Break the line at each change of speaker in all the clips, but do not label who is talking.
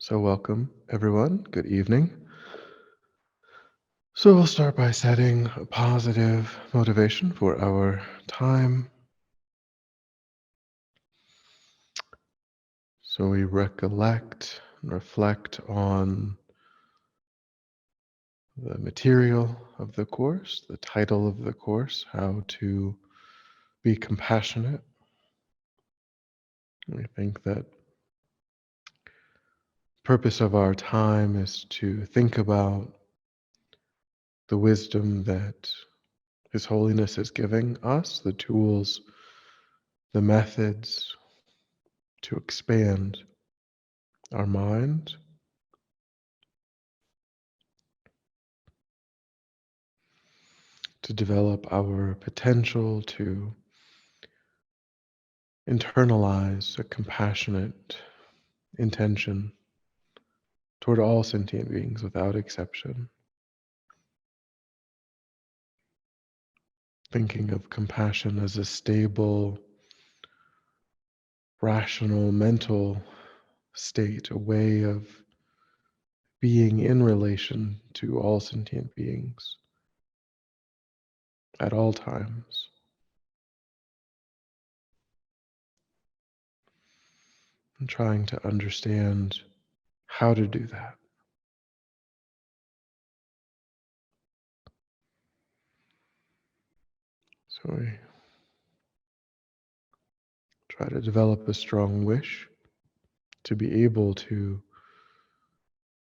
So, welcome everyone. Good evening. So, we'll start by setting a positive motivation for our time. So, we recollect and reflect on the material of the course, the title of the course, how to be compassionate. We think that purpose of our time is to think about the wisdom that His Holiness is giving us, the tools, the methods to expand our mind, to develop our potential to internalize a compassionate intention toward all sentient beings without exception. Thinking of compassion as a stable, rational, mental state, a way of being in relation to all sentient beings at all times. And trying to understand how to do that. So we try to develop a strong wish to be able to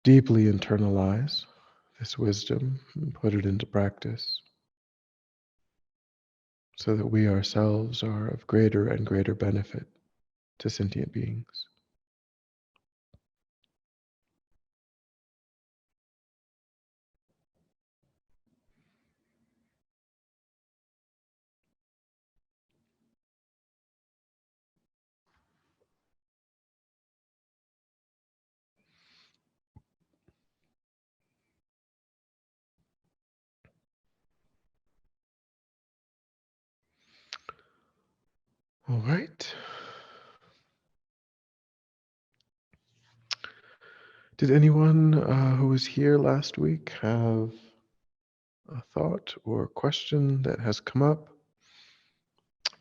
deeply internalize this wisdom and put it into practice so that we ourselves are of greater and greater benefit to sentient beings. All right. Did anyone who was here last week have a thought or question that has come up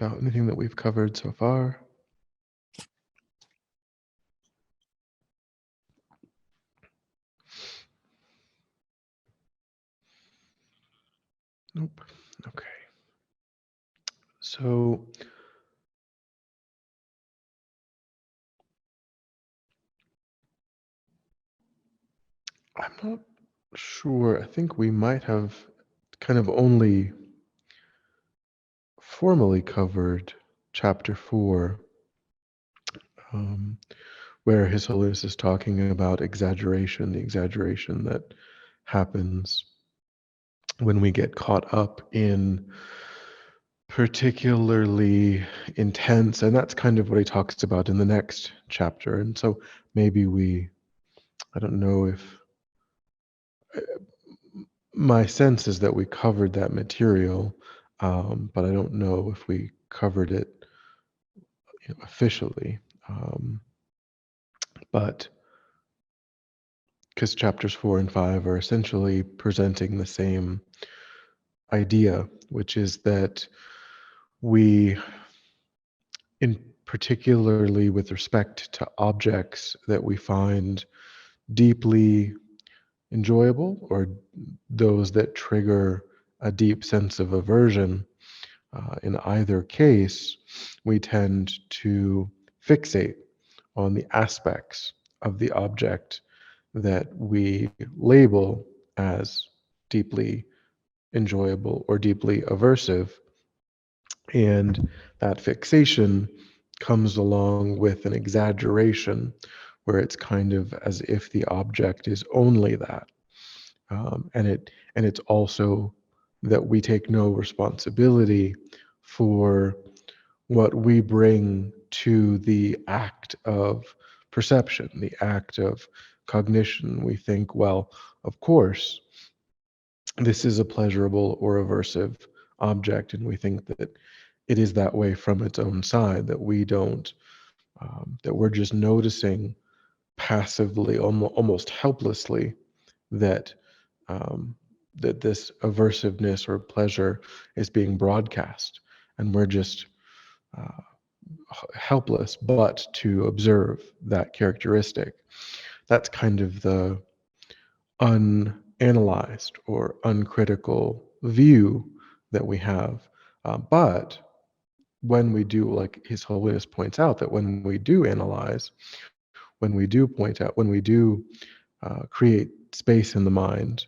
about anything that we've covered so far? Nope. Okay. So I'm not sure. I think we might have kind of only formally covered chapter 4, um, where His Holiness is talking about exaggeration, the exaggeration that happens when we get caught up in particularly intense, and that's kind of what he talks about in the next chapter. And so maybe I don't know if, my sense is that we covered that material, but I don't know if we covered it officially. But because chapters 4 and 5 are essentially presenting the same idea, which is that we, in particularly with respect to objects that we find deeply enjoyable or those that trigger a deep sense of aversion, in either case, we tend to fixate on the aspects of the object that we label as deeply enjoyable or deeply aversive. And that fixation comes along with an exaggeration where it's kind of as if the object is only that. And it's also that we take no responsibility for what we bring to the act of perception, the act of cognition. We think, well, of course, this is a pleasurable or aversive object, and we think that it is that way from its own side, that we don't, that we're just noticing passively, almost helplessly, that um, that this aversiveness or pleasure is being broadcast, and we're just uh, helpless but to observe that characteristic. That's kind of the unanalyzed or uncritical view that we have. But when we do, like His Holiness points out, that when we do analyze, when we do point out, when we do create space in the mind,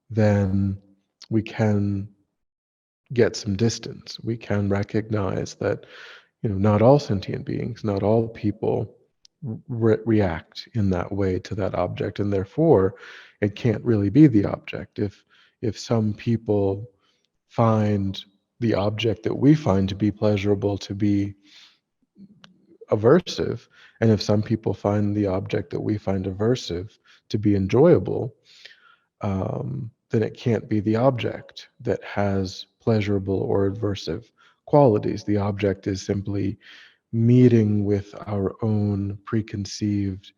then we can get some distance. We can recognize that, not all sentient beings, not all people react in that way to that object, and therefore it can't really be the object. If some people find the object that we find to be pleasurable to be aversive, and if some people find the object that we find aversive to be enjoyable, then it can't be the object that has pleasurable or aversive qualities. The object is simply meeting with our own preconceived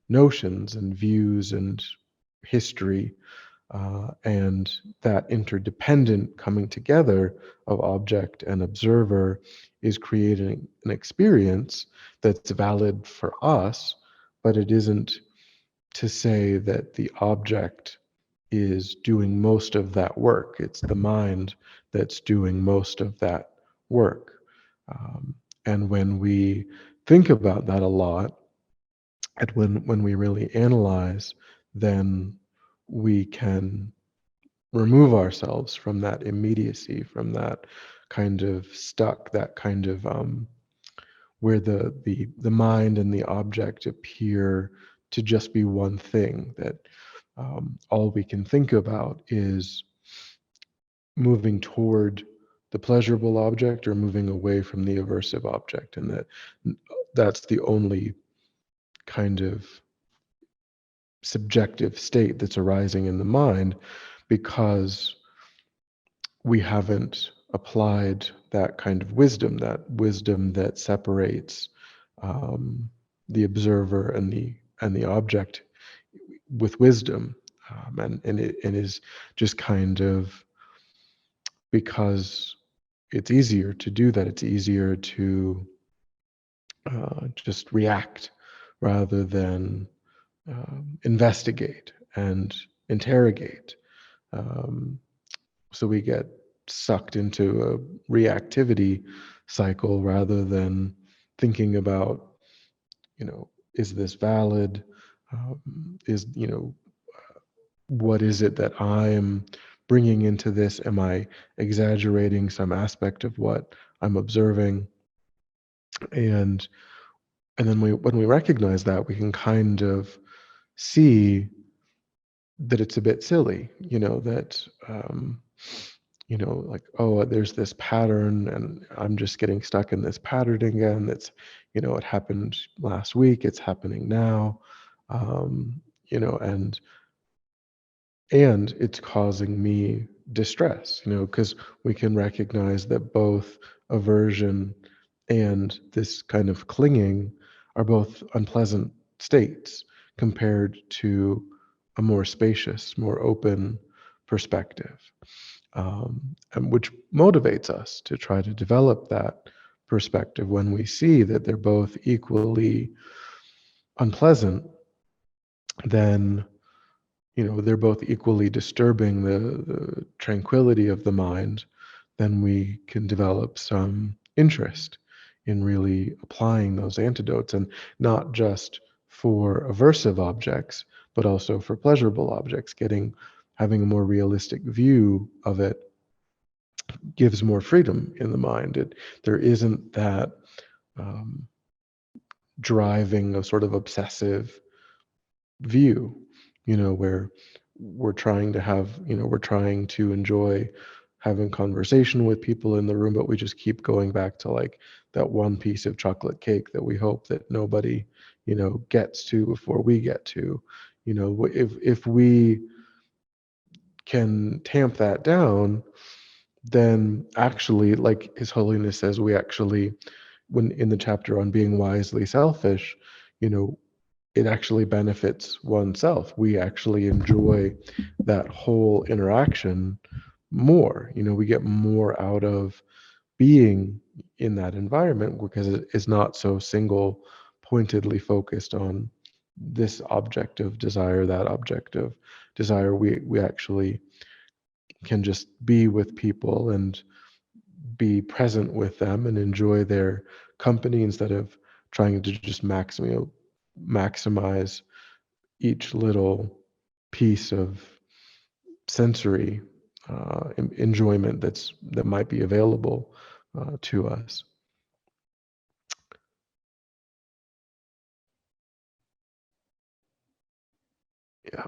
notions and views and history, and that interdependent coming together of object and observer is creating an experience that's valid for us, but it isn't to say that the object is doing most of that work. It's the mind that's doing most of that work. Um, and when we think about that a lot, and when we really analyze, then we can remove ourselves from that immediacy, from that kind of stuck, that kind of where the mind and the object appear to just be one thing, that all we can think about is moving toward the pleasurable object or moving away from the aversive object, and that's the only kind of subjective state that's arising in the mind, because we haven't applied that kind of wisdom, that separates um, the observer and the object with wisdom, and it is just kind of, because it's easier to do that. It's easier to just react rather than investigate and interrogate. Um, so we get sucked into a reactivity cycle rather than thinking about, is this valid? Is, what is it that I'm bringing into this? Am I exaggerating some aspect of what I'm observing? And and then when we recognize that, we can kind of see that it's a bit silly, that like, oh, there's this pattern and I'm just getting stuck in this pattern again. That's, it happened last week, it's happening now, um, and it's causing me distress, because we can recognize that both aversion and this kind of clinging are both unpleasant states compared to a more spacious, more open perspective, and which motivates us to try to develop that perspective when we see that they're both equally unpleasant. Then they're both equally disturbing the tranquility of the mind. Then we can develop some interest in really applying those antidotes, and not just for aversive objects, but also for pleasurable objects. Having a more realistic view of it gives more freedom in the mind. There isn't that um, driving of sort of obsessive view, where we're trying to enjoy having conversation with people in the room, but we just keep going back to like that one piece of chocolate cake that we hope that nobody, gets to before we get to. If we can tamp that down, then actually, like His Holiness says, we actually, when in the chapter on being wisely selfish, you know it actually benefits oneself. We actually enjoy that whole interaction more. We get more out of being in that environment because it is not so single pointedly focused on this object of desire, that object of desire. We actually can just be with people and be present with them and enjoy their company instead of trying to just maximize each little piece of sensory enjoyment that might be available to us. Yeah.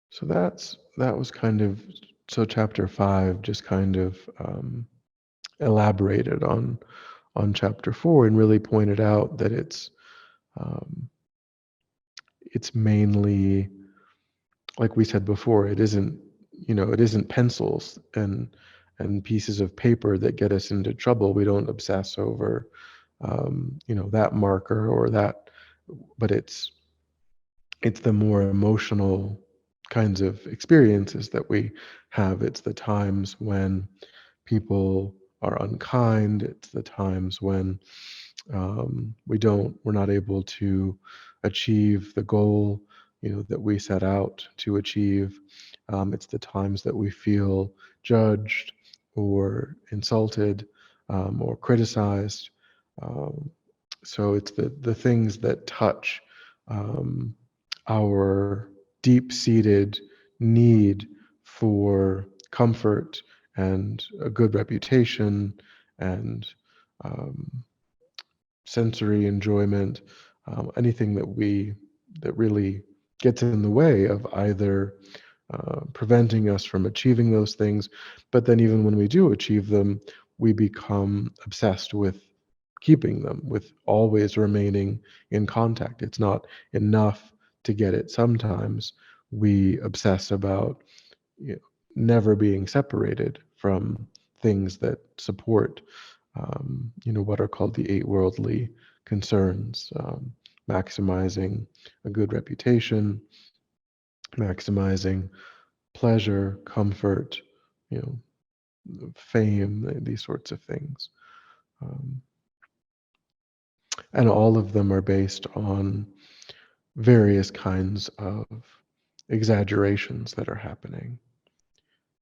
So that was kind of, so chapter 5 just kind of elaborated on chapter 4 and really pointed out that um, it's mainly, like we said before, it isn't pencils and pieces of paper that get us into trouble. We don't obsess over that marker or that, but it's the more emotional kinds of experiences that we have. It's the times when people are unkind. It's the times when we're not able to achieve the goal, that we set out to achieve. It's the times that we feel judged or insulted or criticized. Um, so it's the things that touch um, our deep-seated need for comfort and a good reputation and um, sensory enjoyment, anything that really gets in the way of either preventing us from achieving those things, but then even when we do achieve them, we become obsessed with keeping them, with always remaining in contact. It's not enough to get it. Sometimes we obsess about, you know, never being separated from things that support, what are called the eight worldly concerns, maximizing a good reputation, maximizing pleasure, comfort, you fame, these sorts of things. Um, and all of them are based on various kinds of exaggerations that are happening,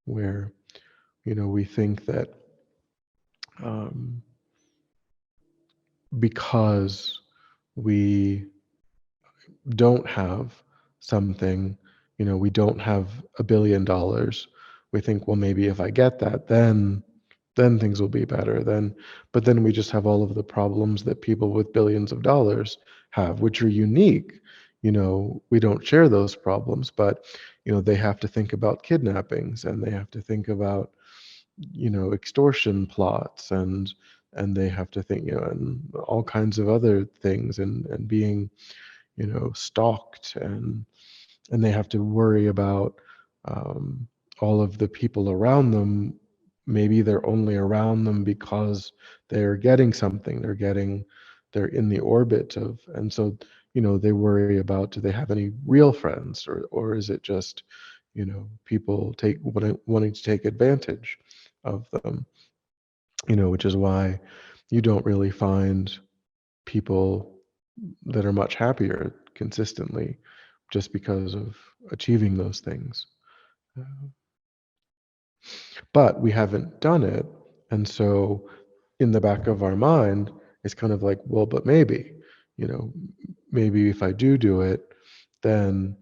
where, we think that um, because we don't have something, we don't have $1 billion, we think, well, maybe if I get that, then things will be better. But then we just have all of the problems that people with billions of dollars have, which are unique. We don't share those problems, but they have to think about kidnappings, and they have to think about extortion plots, and they have to think, and all kinds of other things, and being stalked, and they have to worry about um, all of the people around them. Maybe they're only around them because they're getting something. They're in the orbit of, and so they worry about, do they have any real friends, or is it just people wanting to take advantage of them. Which is why you don't really find people that are much happier consistently just because of achieving those things. Uh, But we haven't done it. And so in the back of our mind, it's kind of like, well, but you know, maybe if I do it, then,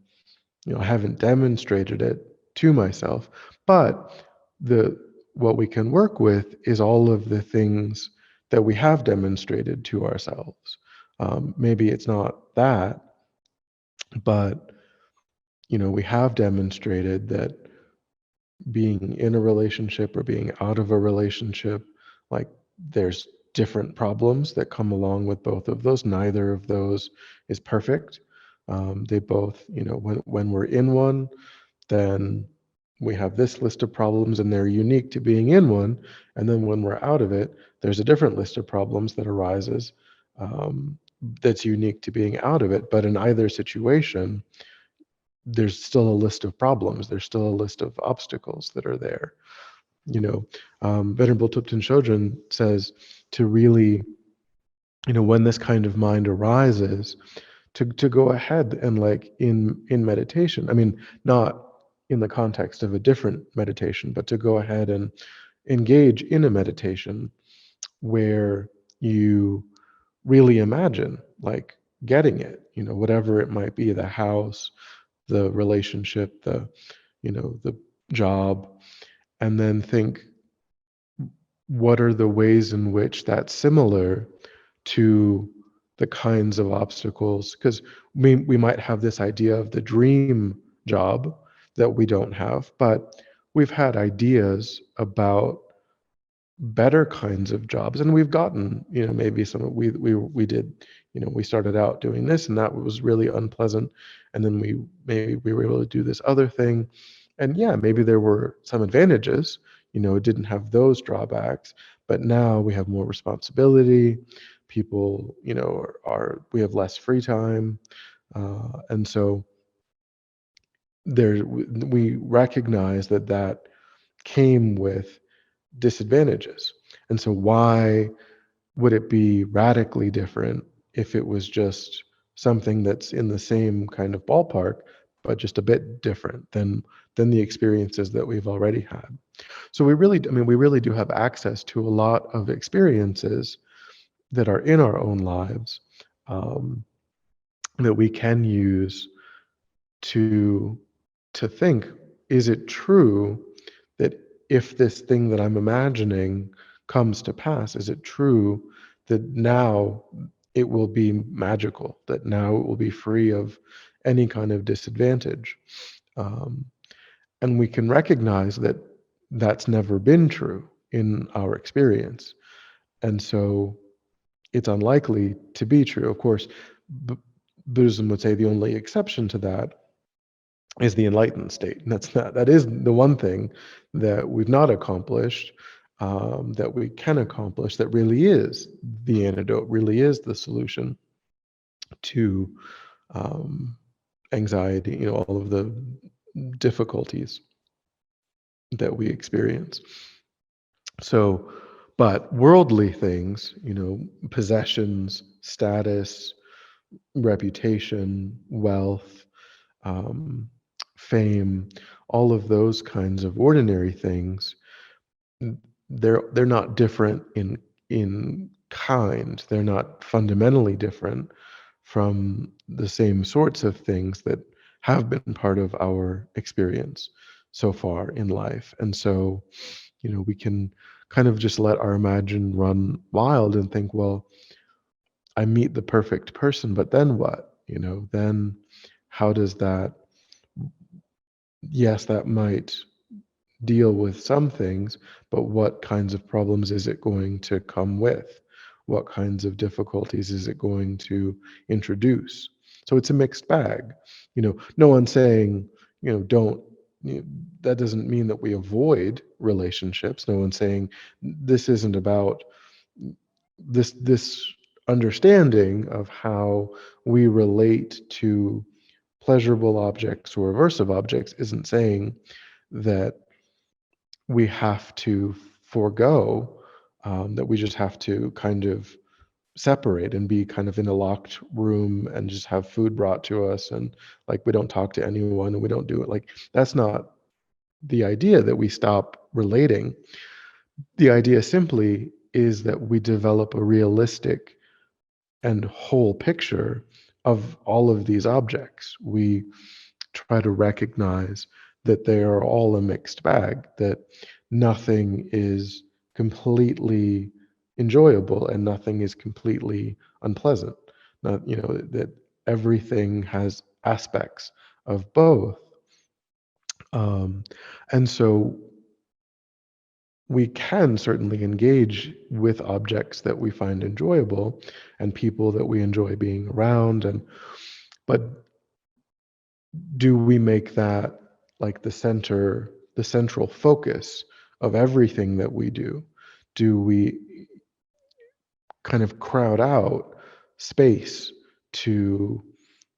I haven't demonstrated it to myself. But the what we can work with is all of the things that we have demonstrated to ourselves. Maybe it's not that, but we have demonstrated that being in a relationship or being out of a relationship, like, there's different problems that come along with both of those. Neither of those is perfect. They both, when we're in one, then we have this list of problems and they're unique to being in one. And then when we're out of it, there's a different list of problems that arises um, that's unique to being out of it. But in either situation, there's still a list of problems. There's still a list of obstacles that are there. Venerable Thupten Shodron says to really, when this kind of mind arises, to go ahead and like in meditation. I mean, not in the context of a different meditation, but to go ahead and engage in a meditation where you really imagine like getting it, whatever it might be, the house, the relationship, the job, and then think, what are the ways in which that's similar to the kinds of obstacles? Because we might have this idea of the dream job that we don't have, but we've had ideas about better kinds of jobs, and we've gotten, maybe some, we did, we started out doing this and that was really unpleasant, and then we were able to do this other thing, and yeah, maybe there were some advantages, it didn't have those drawbacks, but now we have more responsibility. People, are we have less free time, and so there we recognize that came with disadvantages. And so why would it be radically different if it was just something that's in the same kind of ballpark, but just a bit different than the experiences that we've already had? So we really do have access to a lot of experiences that are in our own lives, um, that we can use to think, is it true that if this thing that I'm imagining comes to pass, is it true that now it will be magical, that now it will be free of any kind of disadvantage? Um, and we can recognize that that's never been true in our experience. And so it's unlikely to be true. Of course, Buddhism would say the only exception to that is the enlightened state. And that is the one thing that we've not accomplished, that we can accomplish, that really is the antidote, really is the solution to um, anxiety, all of the difficulties that we experience. So, but worldly things, possessions, status, reputation, wealth, um, fame, all of those kinds of ordinary things, they're not different in kind. They're not fundamentally different from the same sorts of things that have been part of our experience so far in life. And so, we can kind of just let our imagine run wild and think, well, I meet the perfect person, but then what? Then how does that, yes, that might deal with some things, but what kinds of problems is it going to come with? What kinds of difficulties is it going to introduce? So it's a mixed bag. No one's saying, don't, that doesn't mean that we avoid relationships. No one's saying this isn't about this understanding of how we relate to pleasurable objects or aversive objects isn't saying that we have to forego, that we just have to kind of separate and be kind of in a locked room and just have food brought to us, and like we don't talk to anyone and we don't do it. Like, that's not the idea, that we stop relating. The idea simply is that we develop a realistic and whole picture of all of these objects. We try to recognize that they are all a mixed bag, that nothing is completely enjoyable and nothing is completely unpleasant. Not, that everything has aspects of both. Um, and so we can certainly engage with objects that we find enjoyable and people that we enjoy being around, but do we make that like the central focus of everything that we do? Do we kind of crowd out space to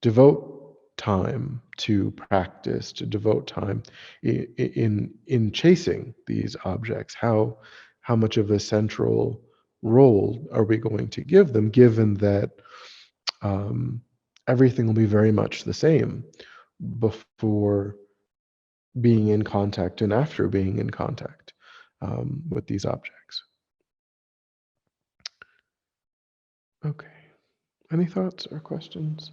devote time to practice, to devote time in chasing these objects? How much of a central role are we going to give them, given that um, everything will be very much the same before being in contact and after being in contact with these objects? Okay. Any thoughts or questions?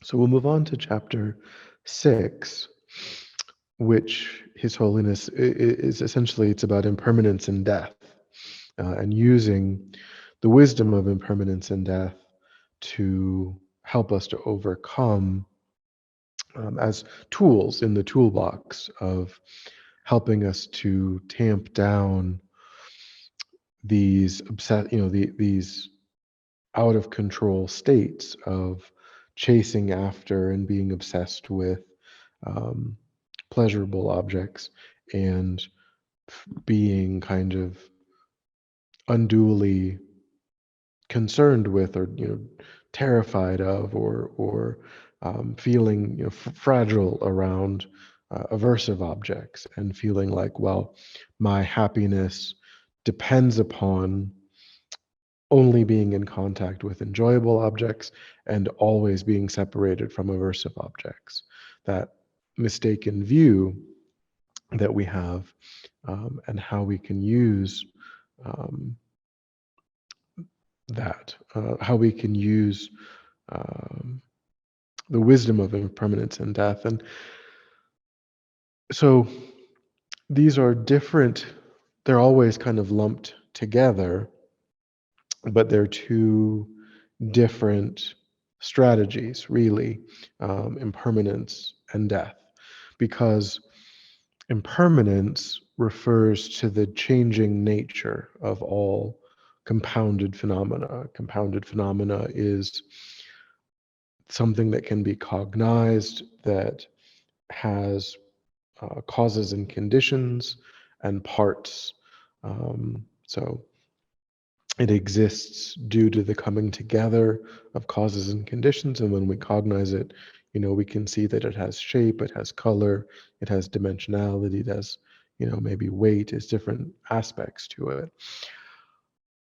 So we'll move on to chapter 6, which His Holiness is essentially, it's about impermanence and death, and using the wisdom of impermanence and death to help us to overcome, as tools in the toolbox of helping us to tamp down these these out of control states of chasing after and being obsessed with um, pleasurable objects, and being kind of unduly concerned with, or terrified of, or feeling fragile around aversive objects, and feeling like, well, my happiness depends upon only being in contact with enjoyable objects and always being separated from aversive objects. That mistaken view that we have, and how we can use um, how we can use um, the wisdom of impermanence and death. And so these are different, they're always kind of lumped together, but they're two different strategies, really, impermanence and death, because impermanence refers to the changing nature of all compounded phenomena. Compounded phenomena is something that can be cognized, that has causes and conditions and parts. So it exists due to the coming together of causes and conditions. And when we cognize it, we can see that it has shape, it has color, it has dimensionality, it has, maybe weight, is different aspects to it.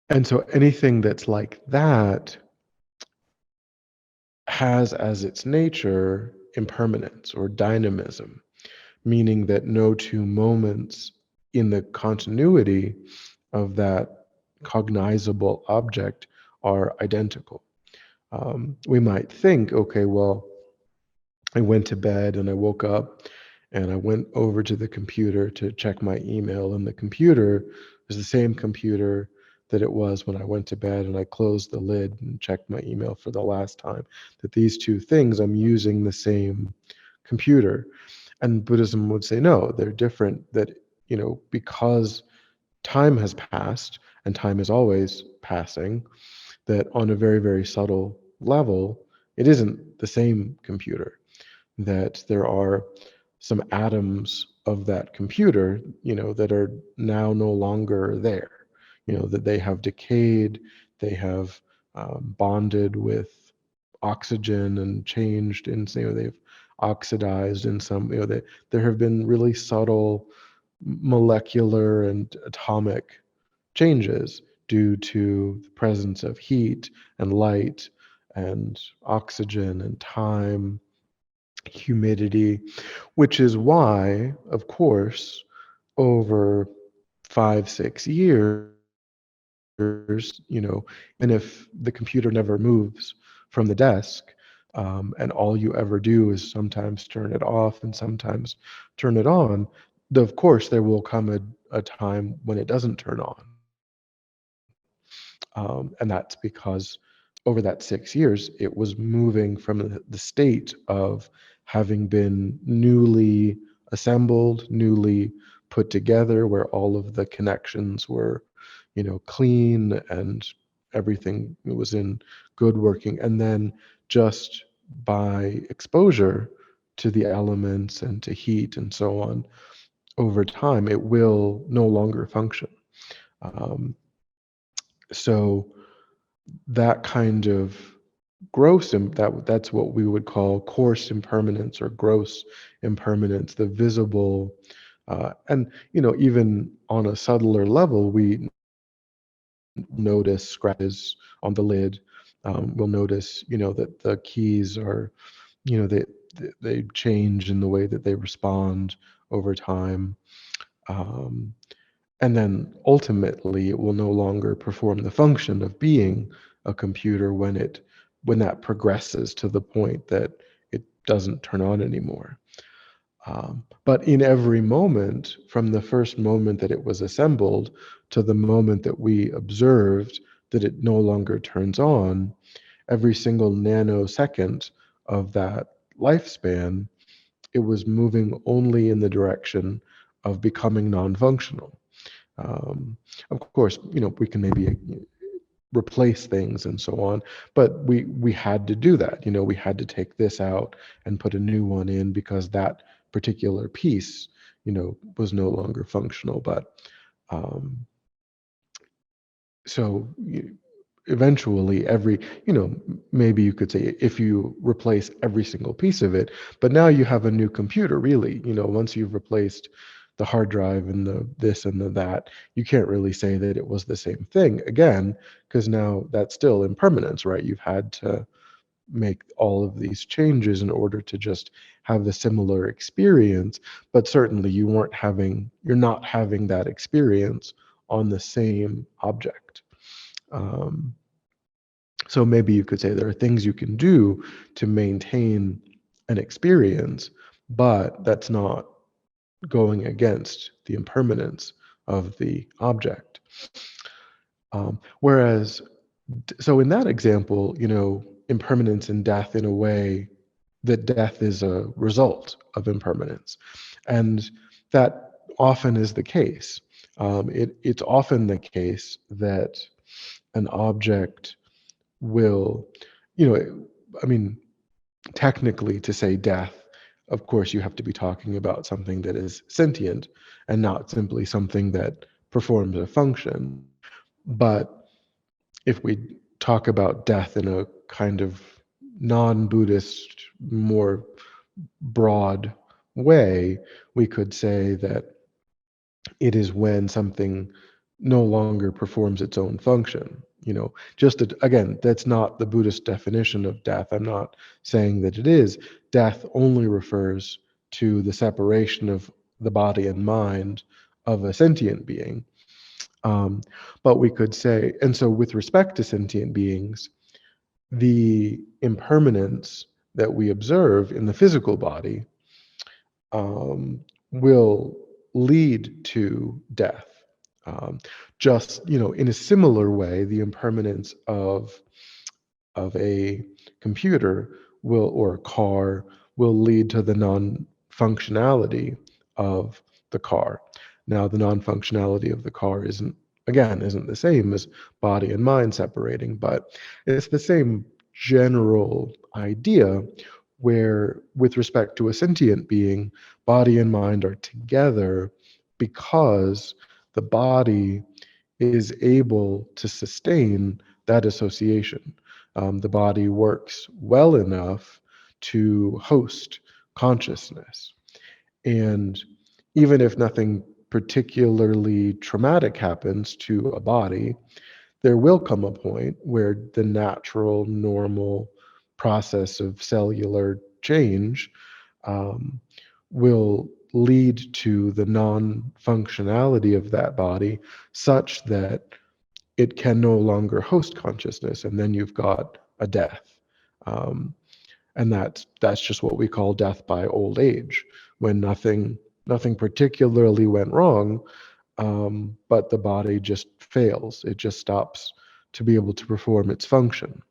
And so anything that's like that has as its nature impermanence or dynamism, meaning that no two moments in the continuity of that cognizable object are identical. We might think, okay, well, I went to bed and I woke up and I went over to the computer to check my email, and the computer is the same computer that it was when I went to bed and I closed the lid and checked my email for the last time. That these two things, I'm using the same computer. And Buddhism would say, no, they're different. That, because time has passed and time is always passing, that on a very, very subtle level, it isn't the same computer. That there are some atoms of that computer, that are now no longer there, that they have decayed, they have bonded with oxygen and changed, and they've oxidized in some, there have been really subtle molecular and atomic changes due to the presence of heat and light and oxygen and time, humidity, which is why, of course, over 5, 6 years, and if the computer never moves from the desk, and all you ever do is sometimes turn it off and sometimes turn it on, of course, there will come a time when it doesn't turn on. And that's because over that 6 years, it was moving from the state of having been newly assembled, newly put together, where all of the connections were, clean, and everything was in good working. And then just by exposure to the elements and to heat and so on, over time, it will no longer function. Um, so that kind of that's what we would call coarse impermanence or gross impermanence, the visible, and even on a subtler level, we notice scratches on the lid. We'll notice, that the keys are, they change in the way that they respond over time. Um, and then ultimately, it will no longer perform the function of being a computer when that progresses to the point that it doesn't turn on anymore. But in every moment, from the first moment that it was assembled to the moment that we observed that it no longer turns on, every single nanosecond of that lifespan, it was moving only in the direction of becoming non-functional. Of course, we can maybe replace things and so on, but we had to do that. We had to take this out and put a new one in because that particular piece, was no longer functional. But um, so eventually every, maybe you could say if you replace every single piece of it, but now you have a new computer, really. Once you've replaced the hard drive and the this and the that, you can't really say that it was the same thing again, because now that's still impermanence, right? You've had to make all of these changes in order to just have the similar experience, but certainly you're not having that experience on the same object. um, so maybe you could say there are things you can do to maintain an experience, but that's not going against the impermanence of the object. Whereas, so in that example, impermanence and death, in a way, that death is a result of impermanence. And that often is the case. It's often the case that an object will, you know, I mean, technically, to say death, of course, you have to be talking about something that is sentient and not simply something that performs a function. But if we talk about death in a kind of non-Buddhist, more broad way, we could say that it is when something no longer performs its own function. Just that, again, that's not the Buddhist definition of death. I'm not saying that it is. Death only refers to the separation of the body and mind of a sentient being. Um, but we could say, and so with respect to sentient beings, the impermanence that we observe in the physical body um, will lead to death. Just, in a similar way, the impermanence of a computer or a car will lead to the non-functionality of the car. Now, the non-functionality of the car isn't the same as body and mind separating, but it's the same general idea where, with respect to a sentient being, body and mind are together because the body is able to sustain that association. The body works well enough to host consciousness. And even if nothing particularly traumatic happens to a body, there will come a point where the natural, normal process of cellular change um, will lead to the non functionality of that body such that it can no longer host consciousness, and then you've got a death. Um, and that's just what we call death by old age, when nothing particularly went wrong, but the body just fails. It just stops to be able to perform its function.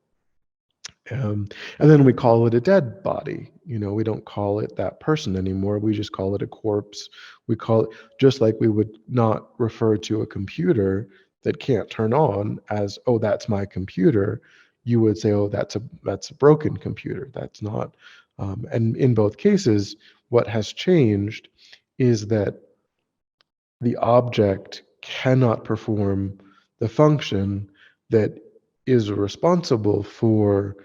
And then we call it a dead body. We don't call it that person anymore. We just call it a corpse. We call it, just like we would not refer to a computer that can't turn on as, oh, that's my computer, you would say, oh, that's a broken computer. That's not. And in both cases, what has changed is that the object cannot perform the function that is responsible for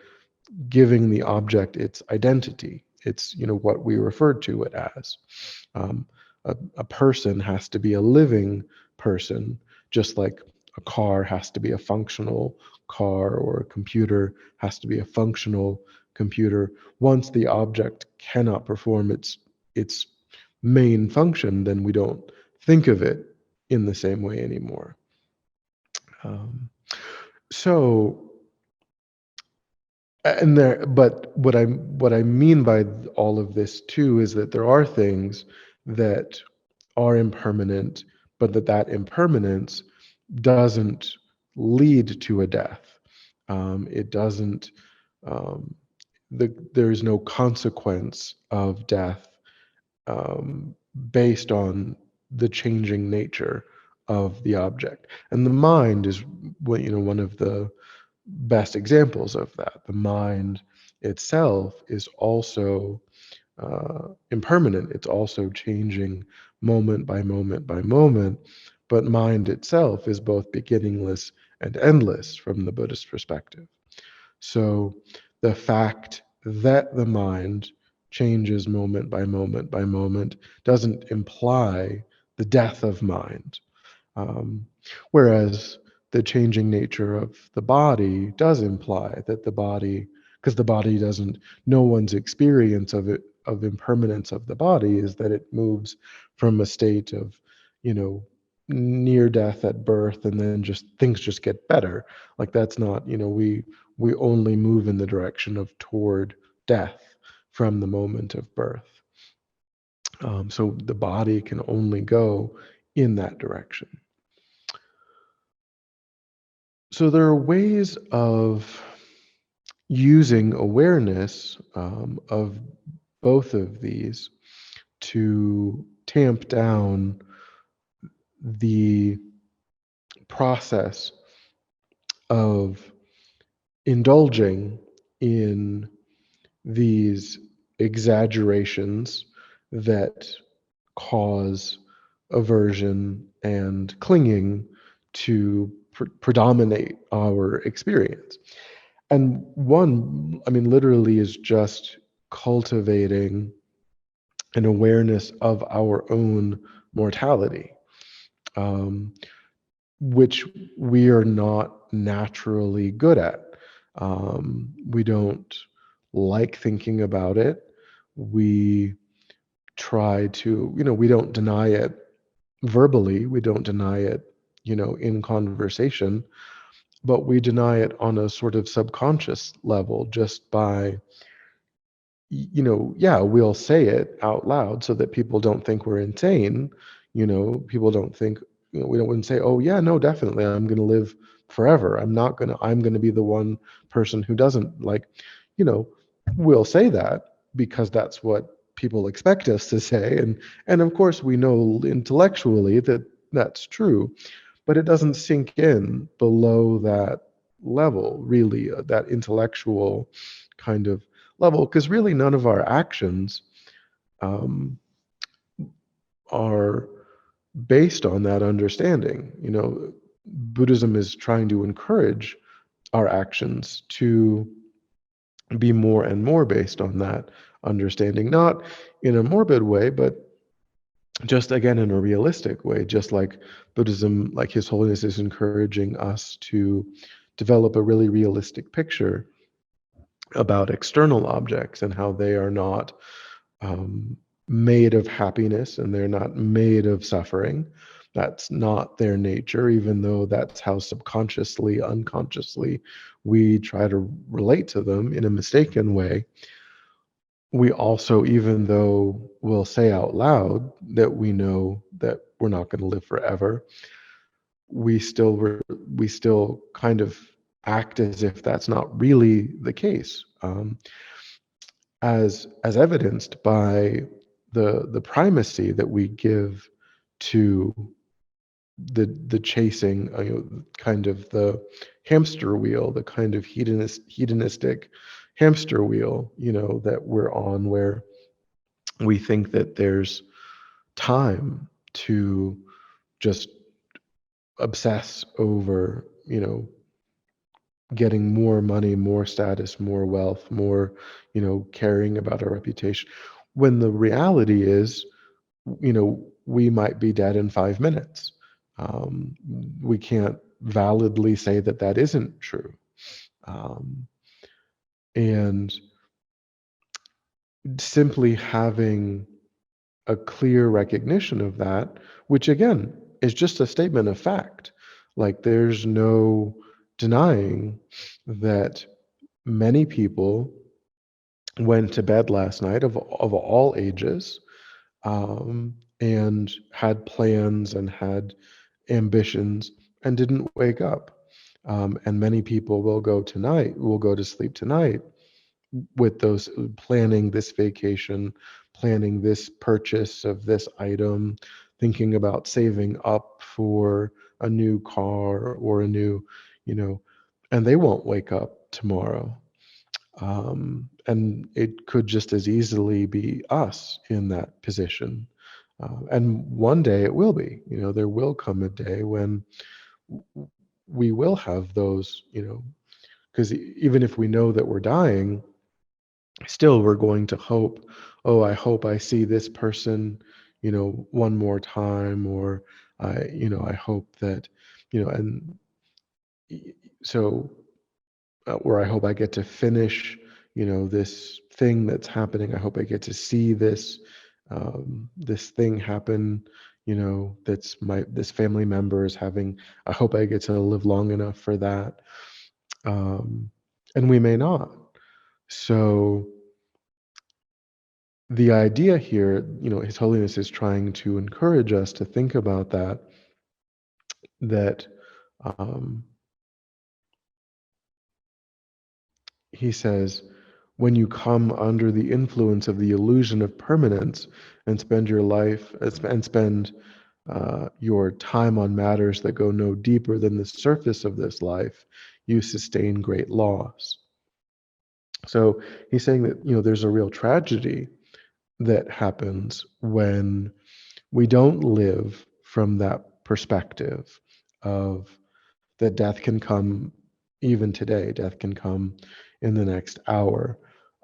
giving the object its identity. It's, what we refer to it as. Um, a person has to be a living person, just like a car has to be a functional car, or a computer has to be a functional computer. Once the object cannot perform its main function, then we don't think of it in the same way anymore. So and there, but what I mean by all of this too is that there are things that are impermanent, but that impermanence doesn't lead to a death. It doesn't. Um, there is no consequence of death based on the changing nature of the object, and the mind is one of the best examples of that. The mind itself is also impermanent. It's also changing moment by moment by moment. But mind itself is both beginningless and endless from the Buddhist perspective. So the fact that the mind changes moment by moment by moment doesn't imply the death of mind. Um, Whereas the changing nature of the body does imply that the body, because the body doesn't, no one's experience of it, of impermanence of the body, is that it moves from a state of, you know, near death at birth, and then just things just get better. Like that's not, we only move in the direction of toward death from the moment of birth. So the body can only go in that direction. So there are ways of using awareness of both of these to tamp down the process of indulging in these exaggerations that cause aversion and clinging to predominate our experience. And one, I mean, literally is just cultivating an awareness of our own mortality, um, which we are not naturally good at. We don't like thinking about it. We try to, we don't deny it verbally, we don't deny it, in conversation, but we deny it on a sort of subconscious level just by, yeah, we'll say it out loud so that people don't think we're insane. People don't think, we don't wouldn't say, oh yeah, no, definitely, I'm going to live forever. I'm going to be the one person who doesn't, like, you know, we'll say that because that's what people expect us to say. And of course we know intellectually that that's true, but it doesn't sink in below that level, really, that intellectual kind of level, because really none of our actions um, are based on that understanding. Buddhism is trying to encourage our actions to be more and more based on that understanding, not in a morbid way, but just again in a realistic way, just like Buddhism, like His Holiness is encouraging us to develop a really realistic picture about external objects and how they are not um, made of happiness and they're not made of suffering. That's not their nature, even though that's how subconsciously, unconsciously we try to relate to them in a mistaken way. We also, even though we'll say out loud that we know that we're not going to live forever, we still kind of act as if that's not really the case, as evidenced by the primacy that we give to the chasing, kind of the hamster wheel, the kind of hedonistic hamster wheel, that we're on, where we think that there's time to just obsess over, getting more money, more status, more wealth, more, caring about our reputation. When the reality is, we might be dead in 5 minutes. Um, we can't validly say that that isn't true. Um, and simply having a clear recognition of that, which again is just a statement of fact. Like, there's no denying that many people went to bed last night, of all ages, and had plans and had ambitions and didn't wake up. And many people will go to sleep tonight with those, planning this vacation, planning this purchase of this item, thinking about saving up for a new car or a new, you know, and they won't wake up tomorrow. And it could just as easily be us in that position. And one day it will be, there will come a day when we will have those, because even if we know that we're dying, still we're going to hope, oh, I hope I see this person, one more time, or I hope that, and so, or I hope I get to finish, this thing that's happening. I hope I get to see this thing happen, this family member is having. I hope I get to live long enough for that. Um, and we may not. So the idea here, His Holiness is trying to encourage us to think about that um, he says, when you come under the influence of the illusion of permanence and spend your life and spend your time on matters that go no deeper than the surface of this life, you sustain great loss. So he's saying that, there's a real tragedy that happens when we don't live from that perspective of that death can come even today, death can come in the next hour,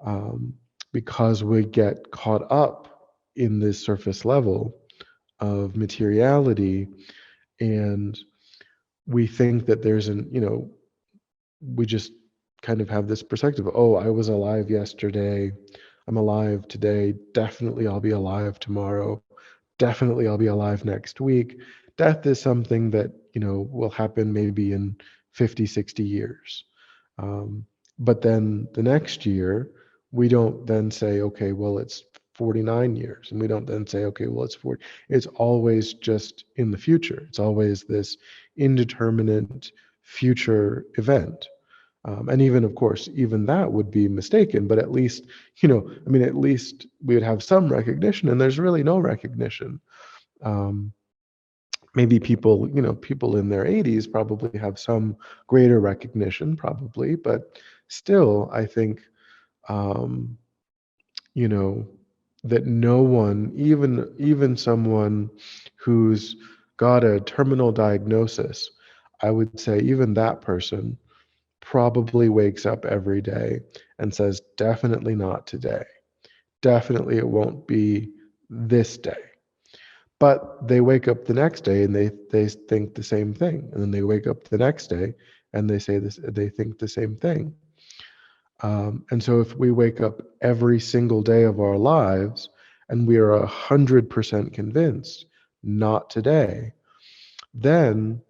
um, because we get caught up in this surface level of materiality, and we think that we just kind of have this perspective, oh, I was alive yesterday, I'm alive today, definitely I'll be alive tomorrow, definitely I'll be alive next week. Death is something that, will happen maybe in 50, 60 years. But then the next year, we don't then say, okay, well, it's 49 years. And we don't then say, okay, well, it's 40. It's always just in the future. It's always this indeterminate future event. And even, of course, even that would be mistaken, but at least, at least we would have some recognition, and there's really no recognition. Um, Maybe people in their 80s probably have some greater recognition, probably, but still, I think, um, you know, that no one, even someone who's got a terminal diagnosis, I would say even that person probably wakes up every day and says, definitely not today. Definitely it won't be this day. But they wake up the next day and they think the same thing. And then they wake up the next day and they think the same thing. And so if we wake up every single day of our lives and we are 100% convinced, not today, then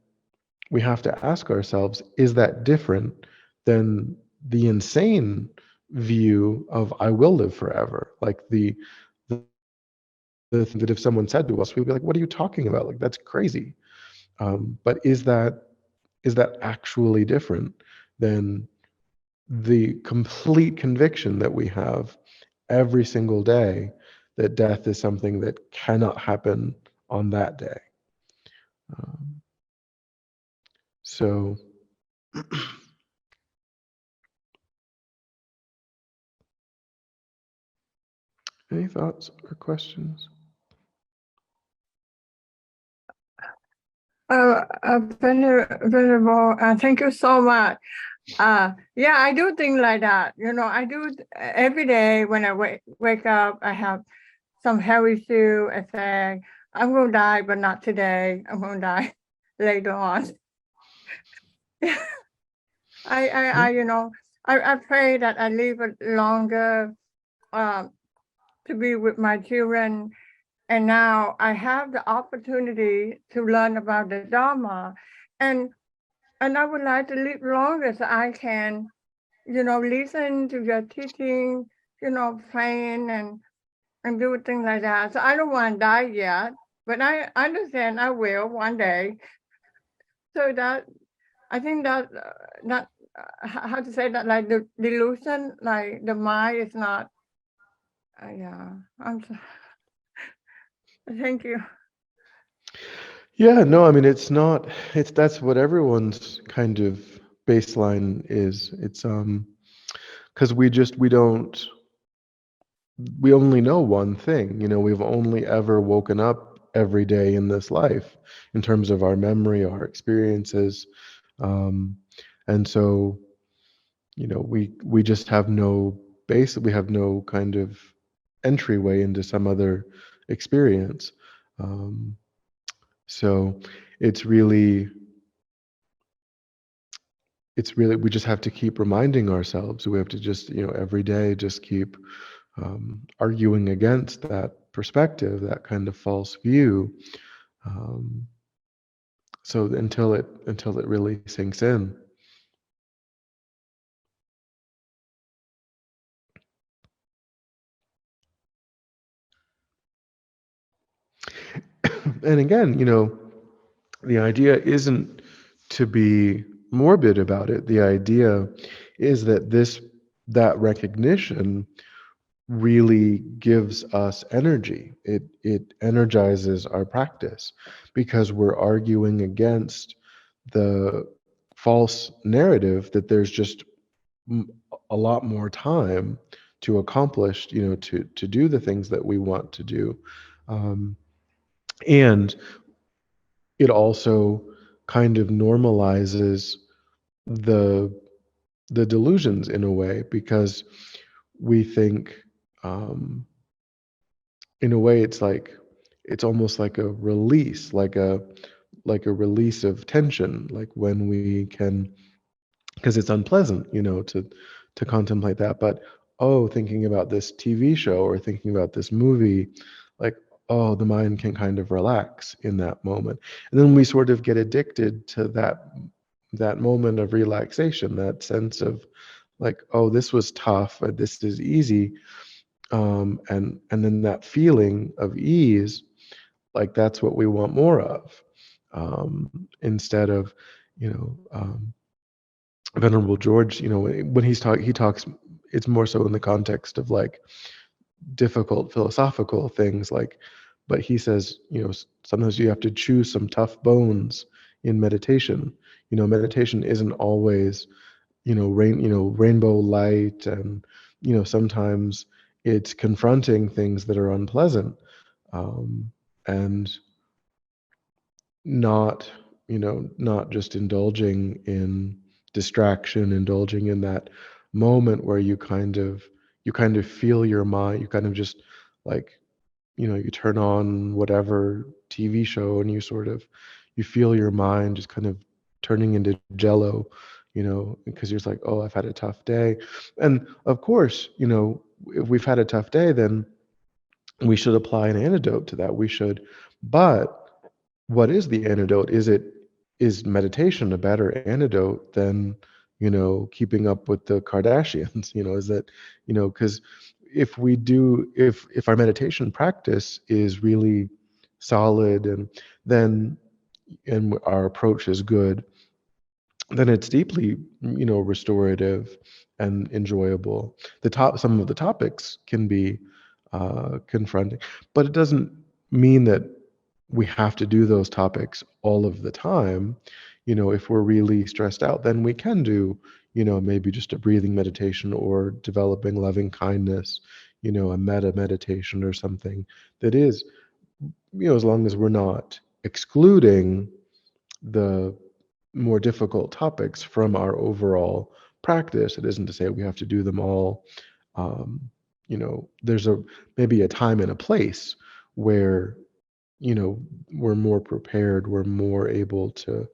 we have to ask ourselves, is that different than the insane view of I will live forever? Like the thing that if someone said to us, we'd be like, what are you talking about? Like, that's crazy. But is that actually different than the complete conviction that we have every single day that death is something that cannot happen on that day? So, any thoughts or questions?
Venerable, thank you so much. Yeah, I do things like that. I do every day when I wake up. I have some health issue. I say I'm going to die, but not today. I'm going to die later on. I pray that I live longer um, to be with my children. And now I have the opportunity to learn about the Dharma, and and I would like to live longer so I can, listen to your teaching, praying and do things like that. So I don't want to die yet, but I understand I will one day. So that I think that not how to say that, like the delusion, like the mind is not. Yeah, thank you.
Yeah, no, I mean it's not it's that's what everyone's kind of baseline is. It's because we only know one thing. We've only ever woken up every day in this life in terms of our memory, our experiences. Um, and so, we just have no base, we have no kind of entryway into some other experience. Um, so it's really we just have to keep reminding ourselves. We have to just, every day just keep arguing against that perspective, that kind of false view, um, so until it really sinks in. And again, the idea isn't to be morbid about it. The idea is that that recognition really gives us energy. It energizes our practice because we're arguing against the false narrative that there's just m- a lot more time to accomplish, to do the things that we want to do. Um, and it also kind of normalizes the the delusions in a way, because we think, um, in a way, it's almost like a release, like a release of tension, like when we can, because it's unpleasant, to contemplate that. But thinking about this TV show or thinking about this movie, like, the mind can kind of relax in that moment, and then we sort of get addicted to that moment of relaxation, that sense of like, this was tough, this is easy, and then that feeling of ease, like that's what we want more of, instead of, you know um, Venerable George, when he talks, it's more so in the context of like difficult philosophical things, like, but he says, sometimes you have to choose some tough bones in meditation. Meditation isn't always, rainbow light, and sometimes it's confronting things that are unpleasant, um, and not not just indulging in distraction, indulging in that moment where you kind of feel your mind, you kind of just like, you turn on whatever TV show and you feel your mind just kind of turning into jello, because you're just like, I've had a tough day. And of course, if we've had a tough day, then we should apply an antidote to that. We should. But what is the antidote? Is meditation a better antidote than, keeping up with the Kardashians? Is that, because if our meditation practice is really solid, then and our approach is good, then it's deeply, restorative and enjoyable. Some of the topics can be confronting, but it doesn't mean that we have to do those topics all of the time. if we're really stressed out, then we can do, maybe just a breathing meditation or developing loving kindness, a meta meditation or something that is, as long as we're not excluding the more difficult topics from our overall practice. It isn't to say we have to do them all. There's maybe a time and a place where, we're more prepared, we're more able to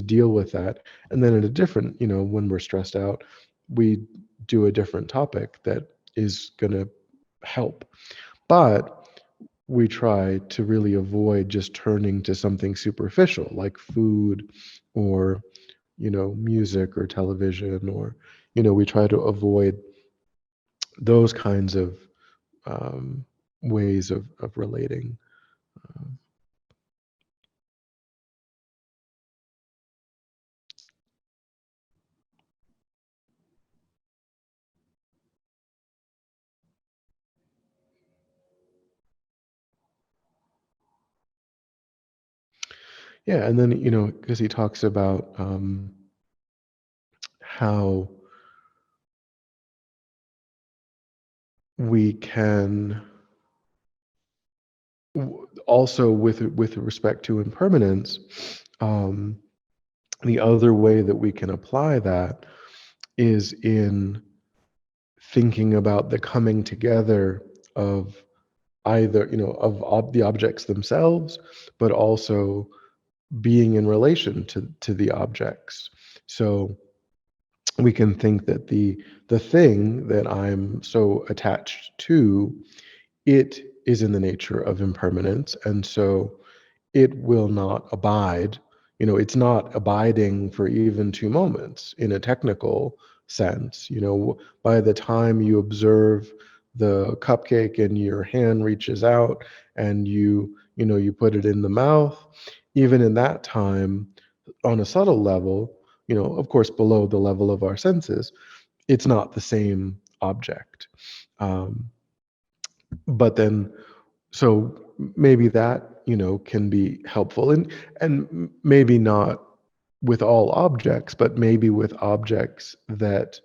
deal with that. And then at a different, when we're stressed out, we do a different topic that is going to help. But we try to really avoid just turning to something superficial like food or, music or television, or, we try to avoid those kinds of um, ways of relating. Yeah, and then, because he talks about how we can also with respect to impermanence, um, the other way that we can apply that is in thinking about the coming together of either, the objects themselves, but also being in relation to the objects. So we can think that the thing that I'm so attached to, it is in the nature of impermanence, and so it will not abide. It's not abiding for even 2 moments in a technical sense. By the time you observe the cupcake and your hand reaches out and you put it in the mouth, even in that time, on a subtle level, of course, below the level of our senses, it's not the same object. Um, but then, so maybe that, can be helpful, and maybe not with all objects, but maybe with objects that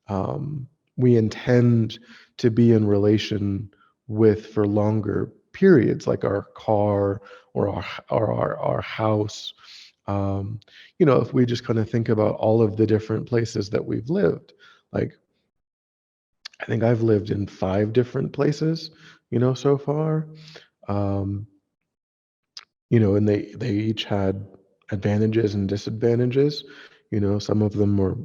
um, we intend to be in relation with for longer periods, like our car or our house. If we just kind of think about all of the different places that we've lived, like I think I've lived in 5 different places, so far. Um, and they each had advantages and disadvantages. Some of them were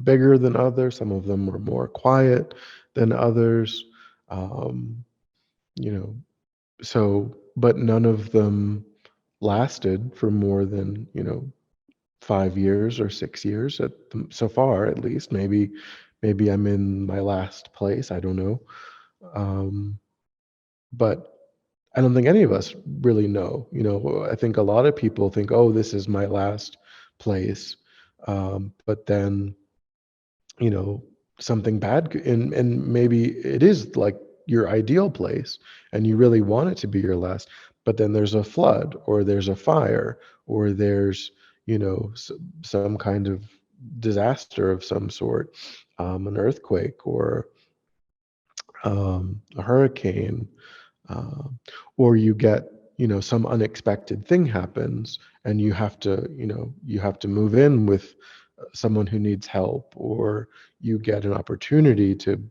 bigger than others, some of them were more quiet than others. Um, you know, so, but none of them lasted for more than, 5 years or 6 years so far, at least. Maybe I'm in my last place. I don't know. Um, but I don't think any of us really know. I think a lot of people think, "Oh, this is my last place," but then, you know, something bad, and maybe it is like your ideal place, and you really want it to be your last. But then there's a flood, or there's a fire, or there's, some kind of disaster of some sort, an earthquake or a hurricane, um, or you get, some unexpected thing happens, and you have to move in with someone who needs help, or you get an opportunity to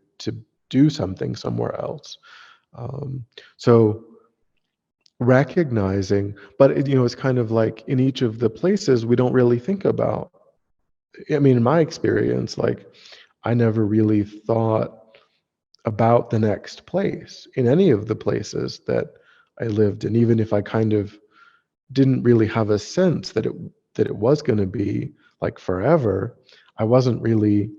do something somewhere else. um, so recognizing, but it's kind of like in each of the places we don't really think about. I mean, in my experience, like, I never really thought about the next place in any of the places that I lived in, even if I kind of didn't really have a sense that it was going to be like forever. I wasn't really,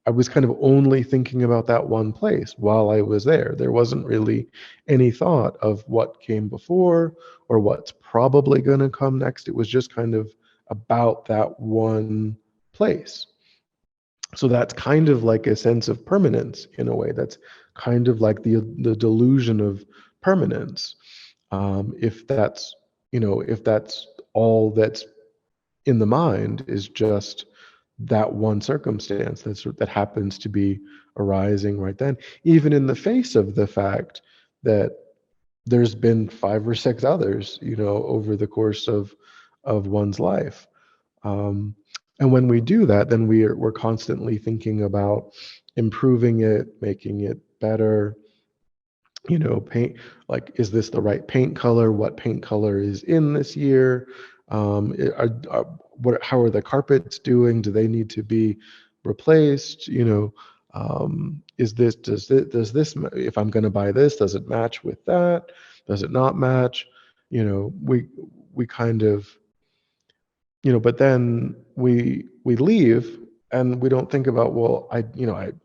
I was kind of only thinking about that one place while I was there. There wasn't really any thought of what came before or what's probably going to come next. It was just kind of about that one place. So that's kind of like a sense of permanence in a way. That's kind of like the delusion of permanence. If that's all that's in the mind is just that one circumstance that happens to be arising right then, even in the face of the fact that there's been 5 or 6 others, over the course of one's life. Um, and when we do that, then we're constantly thinking about improving it, making it better. Paint, like, is this the right paint color? What paint color is in this year? How are the carpets doing? Do they need to be replaced? If I'm going to buy this, does it match with that? Does it not match? We kind of, but then we leave and we don't think about, well,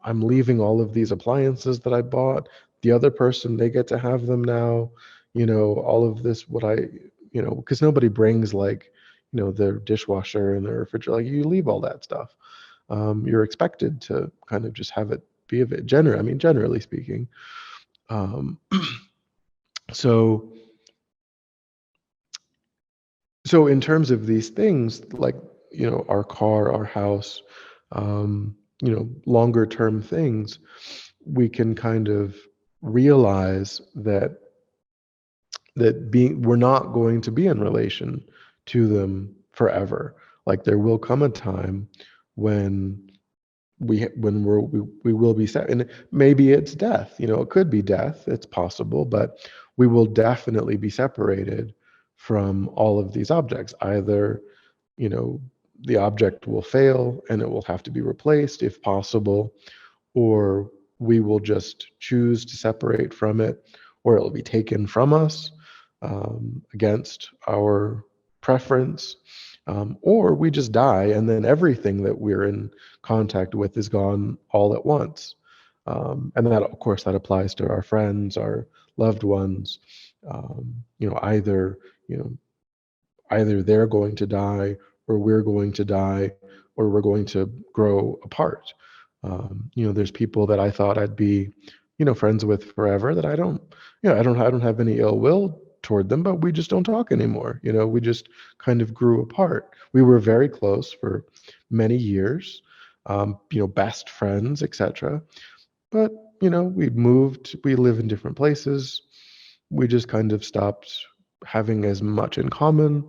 I'm leaving all of these appliances that I bought. The other person, they get to have them now. All of this, because nobody brings, like, their dishwasher and their refrigerator. Like, you leave all that stuff. You're expected to kind of just have it be of it. Generally speaking. Um, so so in terms of these things, like, our car, our house, longer term things, we can kind of realize that we're not going to be in relation to them forever. Like, there will come a time when we will be set, and maybe it's death. It could be death, it's possible, but we will definitely be separated from all of these objects. Either, you know the object will fail and it will have to be replaced if possible, or we will just choose to separate from it, or it will be taken from us, against our preference, or we just die and then everything that we're in contact with is gone all at once. And that, of course, that applies to our friends, our loved ones. You know, either they're going to die, or we're going to die, or we're going to grow apart. There's people that I thought I'd be, friends with forever, that I don't, I don't have any ill will toward them, but we just don't talk anymore. We just kind of grew apart. We were very close for many years, best friends, etc. But, we moved, we live in different places. We just kind of stopped having as much in common.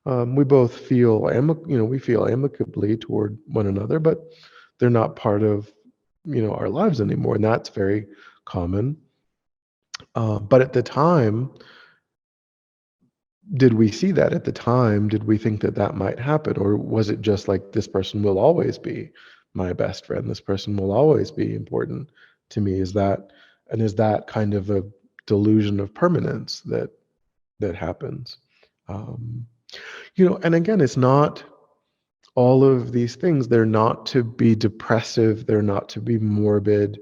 We both feel we feel amicably toward one another, but they're not part of our lives anymore, and that's very common. But at the time, did we see that at the time? Did we think that that might happen, or was it just like, this person will always be my best friend? This person will always be important to me. Is that kind of a delusion of permanence that happens? Um, and again, it's not all of these things. They're not to be depressive. They're not to be morbid.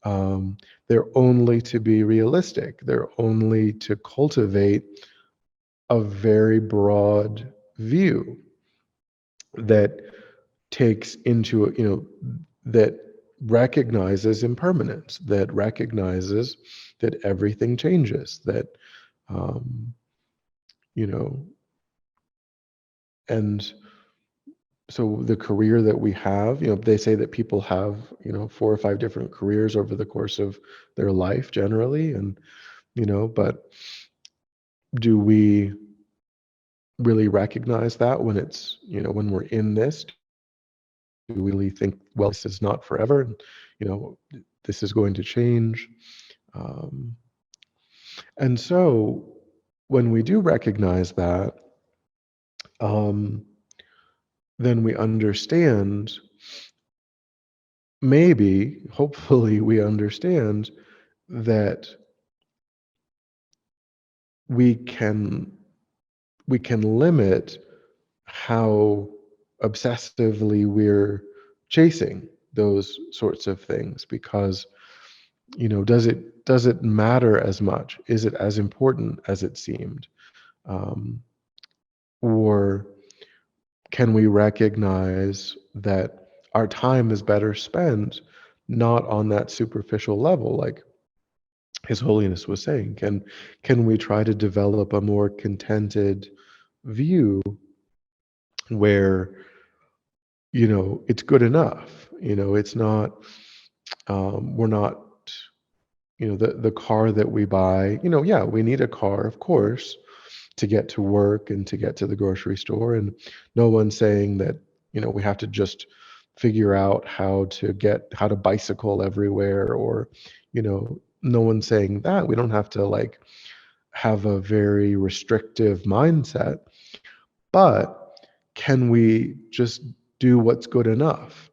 They're only to be realistic. They're only to cultivate a very broad view that takes into, that recognizes impermanence, that recognizes that everything changes, that, um, you know, and so the career that we have, they say that people have, 4 or 5 different careers over the course of their life generally. And, but do we really recognize that when it's, when we're in this? Do we really think, well, this is not forever, and, this is going to change? Um, and so when we do recognize that, um, then we understand, maybe, hopefully, we understand that we can limit how obsessively we're chasing those sorts of things, because, does it matter as much? Is it as important as it seemed? um, or can we recognize that our time is better spent not on that superficial level, like His Holiness was saying? Can we try to develop a more contented view where, it's good enough. It's not, we're not, the car that we buy, yeah, we need a car, of course, to get to work and to get to the grocery store. And no one's saying that, we have to just figure out how to bicycle everywhere, or, no one's saying that. We don't have to like have a very restrictive mindset, but can we just do what's good enough,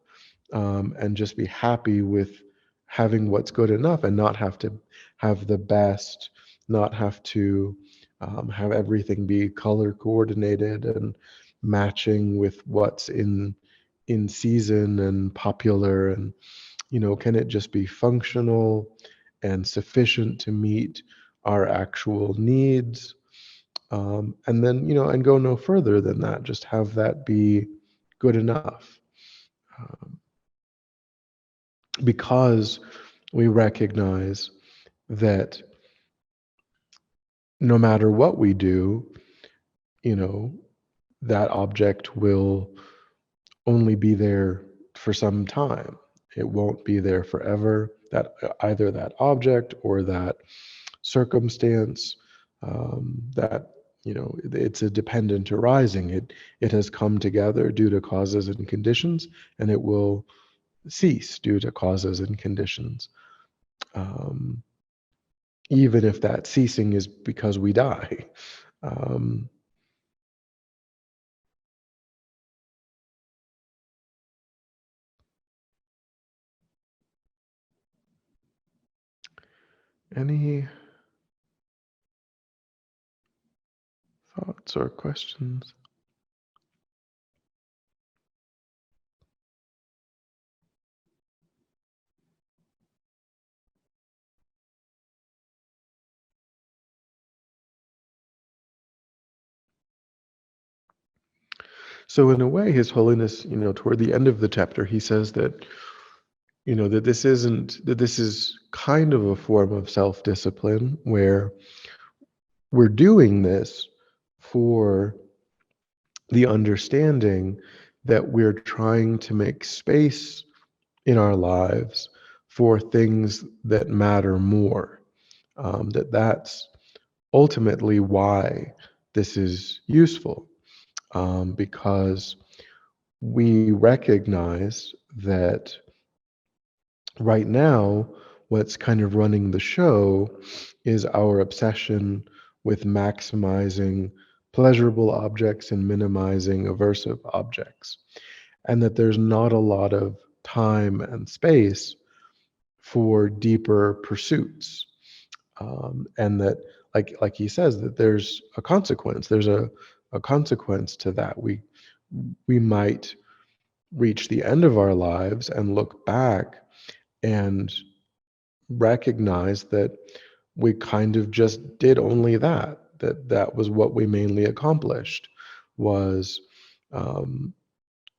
and just be happy with having what's good enough, and not have to have the best, not have to have everything be color coordinated and matching with what's in season and popular, and can it just be functional and sufficient to meet our actual needs, and then and go no further than that, just have that be good enough, um, because we recognize that no matter what we do, you know that object will only be there for some time. It won't be there forever. That either that object or that circumstance, that it's a dependent arising. It has come together due to causes and conditions, and it will cease due to causes and conditions. Um, Even if that ceasing is because we die. Um, any thoughts or questions? So in a way, His Holiness, toward the end of the chapter, he says that, that this is kind of a form of self-discipline where we're doing this for the understanding that we're trying to make space in our lives for things that matter more. That's ultimately why this is useful, because we recognize that right now, what's kind of running the show is our obsession with maximizing pleasurable objects and minimizing aversive objects, and that there's not a lot of time and space for deeper pursuits, and that, like he says, that there's a consequence. There's a consequence to that. We might reach the end of our lives and look back and recognize that we kind of just did only that was what we mainly accomplished, was um,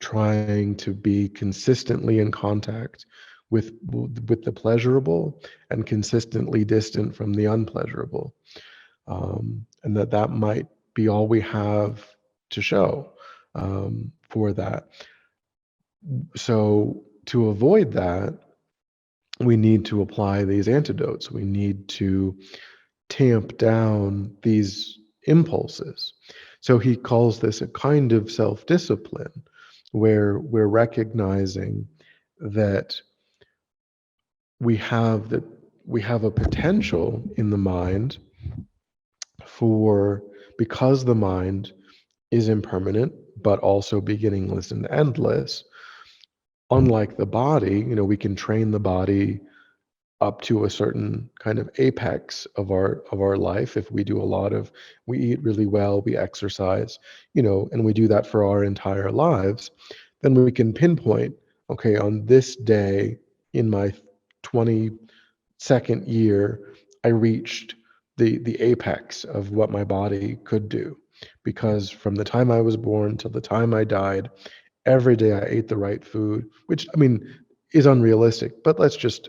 trying to be consistently in contact with the pleasurable and consistently distant from the unpleasurable, and that might be all we have to show, for that. So to avoid that, we need to apply these antidotes. We need to tamp down these impulses. So he calls this a kind of self-discipline, where we're recognizing that we have that we have a potential in the mind for, because the mind is impermanent but also beginningless and endless, unlike the body, we can train the body up to a certain kind of apex of our life. If we do a lot of, we eat really well, we exercise, and we do that for our entire lives, then we can pinpoint, okay, on this day in my 22nd year, I reached the apex of what my body could do, because from the time I was born till the time I died, every day I ate the right food, which, I mean, is unrealistic, but let's just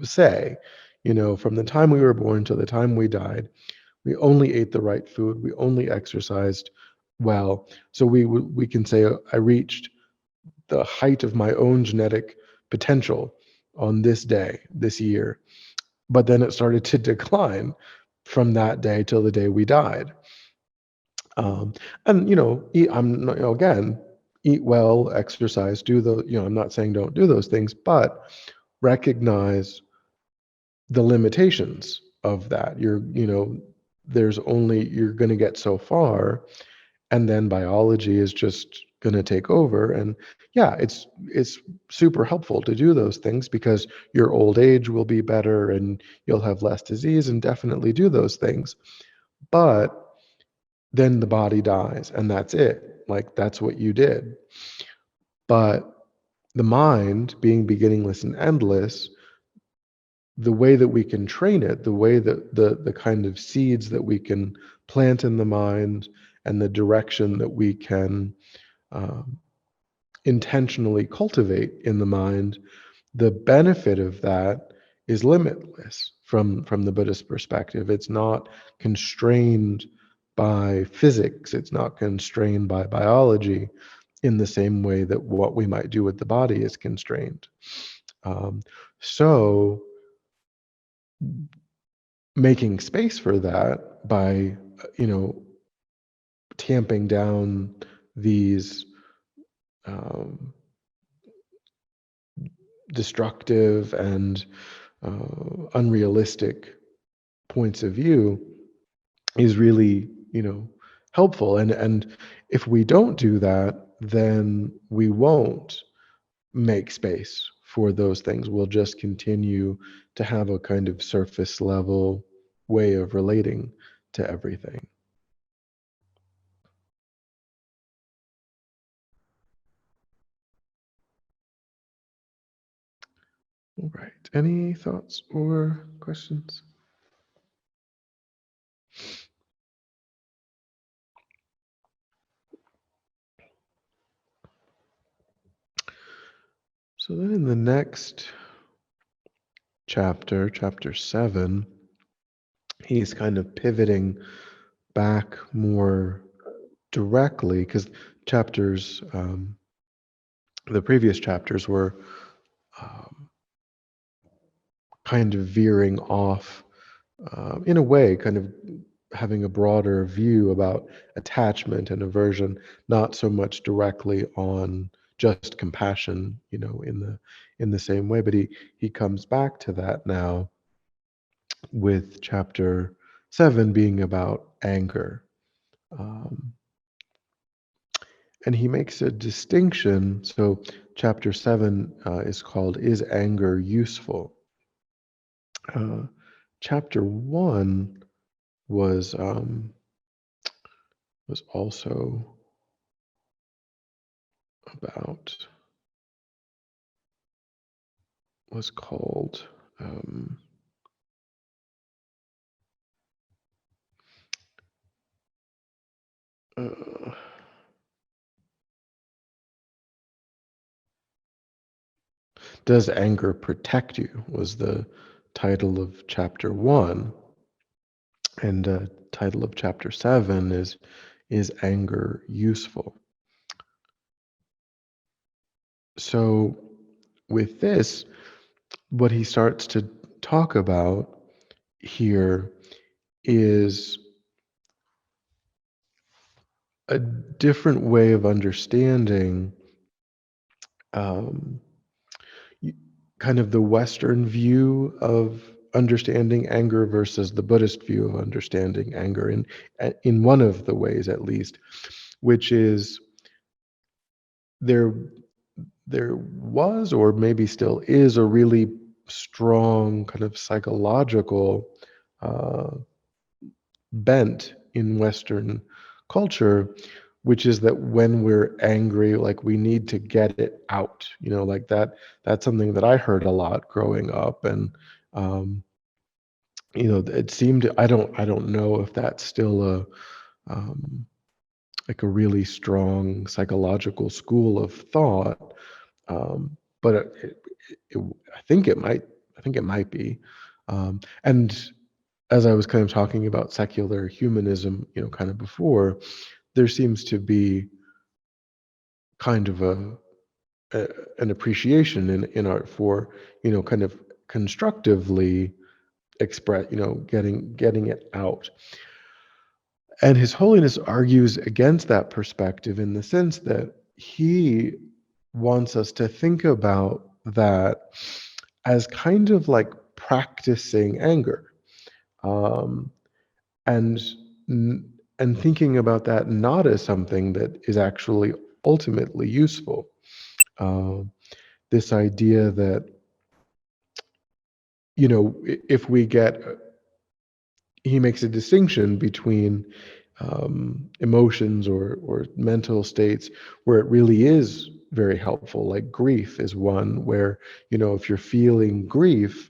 say, from the time we were born to the time we died, we only ate the right food, we only exercised well. So we can say I reached the height of my own genetic potential on this day, this year, but then it started to decline from that day till the day we died. Um, and I'm not, again, eat well, exercise, do those. I'm not saying don't do those things, but recognize the limitations of that. There's only you're going to get so far, and then biology is just going to take over. And yeah, it's super helpful to do those things because your old age will be better and you'll have less disease, and definitely do those things. But then the body dies and that's it. Like that's what you did. But the mind, being beginningless and endless, the way that we can train it, the way that the kind of seeds that we can plant in the mind, and the direction that we can um, intentionally cultivate in the mind, the benefit of that is limitless from the Buddhist perspective. It's not constrained by physics. It's not constrained by biology in the same way that what we might do with the body is constrained. Um, so making space for that by you know tamping down these um, destructive and unrealistic points of view is really helpful. And if we don't do that, then we won't make space for those things. We'll just continue to have a kind of surface level way of relating to everything. All right. Any thoughts or questions? So then in the next chapter, chapter 7, he's kind of pivoting back more directly because chapters, the previous chapters were um, kind of veering off, in a way, kind of having a broader view about attachment and aversion, not so much directly on just compassion, in the same way. But he comes back to that now with chapter 7 being about anger. Um, and he makes a distinction. So, chapter 7 is called "Is Anger Useful?" Uh, chapter 1 was was also about was called uh, "Does Anger Protect You?" was the title of chapter 1, and title of chapter 7 is Anger Useful? So with this, what he starts to talk about here is a different way of understanding um, y- kind of the Western view of understanding anger versus the Buddhist view of understanding anger, in one of the ways at least, which is there there was, or maybe still is, a really strong kind of psychological uh, bent in Western culture, which is that when we're angry, like we need to get it out, like that's something that I heard a lot growing up. And um, it seemed, I don't know if that's still a like a really strong psychological school of thought. But it, I think it might be. And as I was kind of talking about secular humanism, kind of before, there seems to be kind of a an appreciation in art for, kind of constructively express, getting it out. And His Holiness argues against that perspective in the sense that he wants us to think about that as kind of like practicing anger, um, and and thinking about that not as something that is actually ultimately useful. Um, this idea that, if we get, he makes a distinction between emotions or mental states where it really is very helpful. Like grief is one where, if you're feeling grief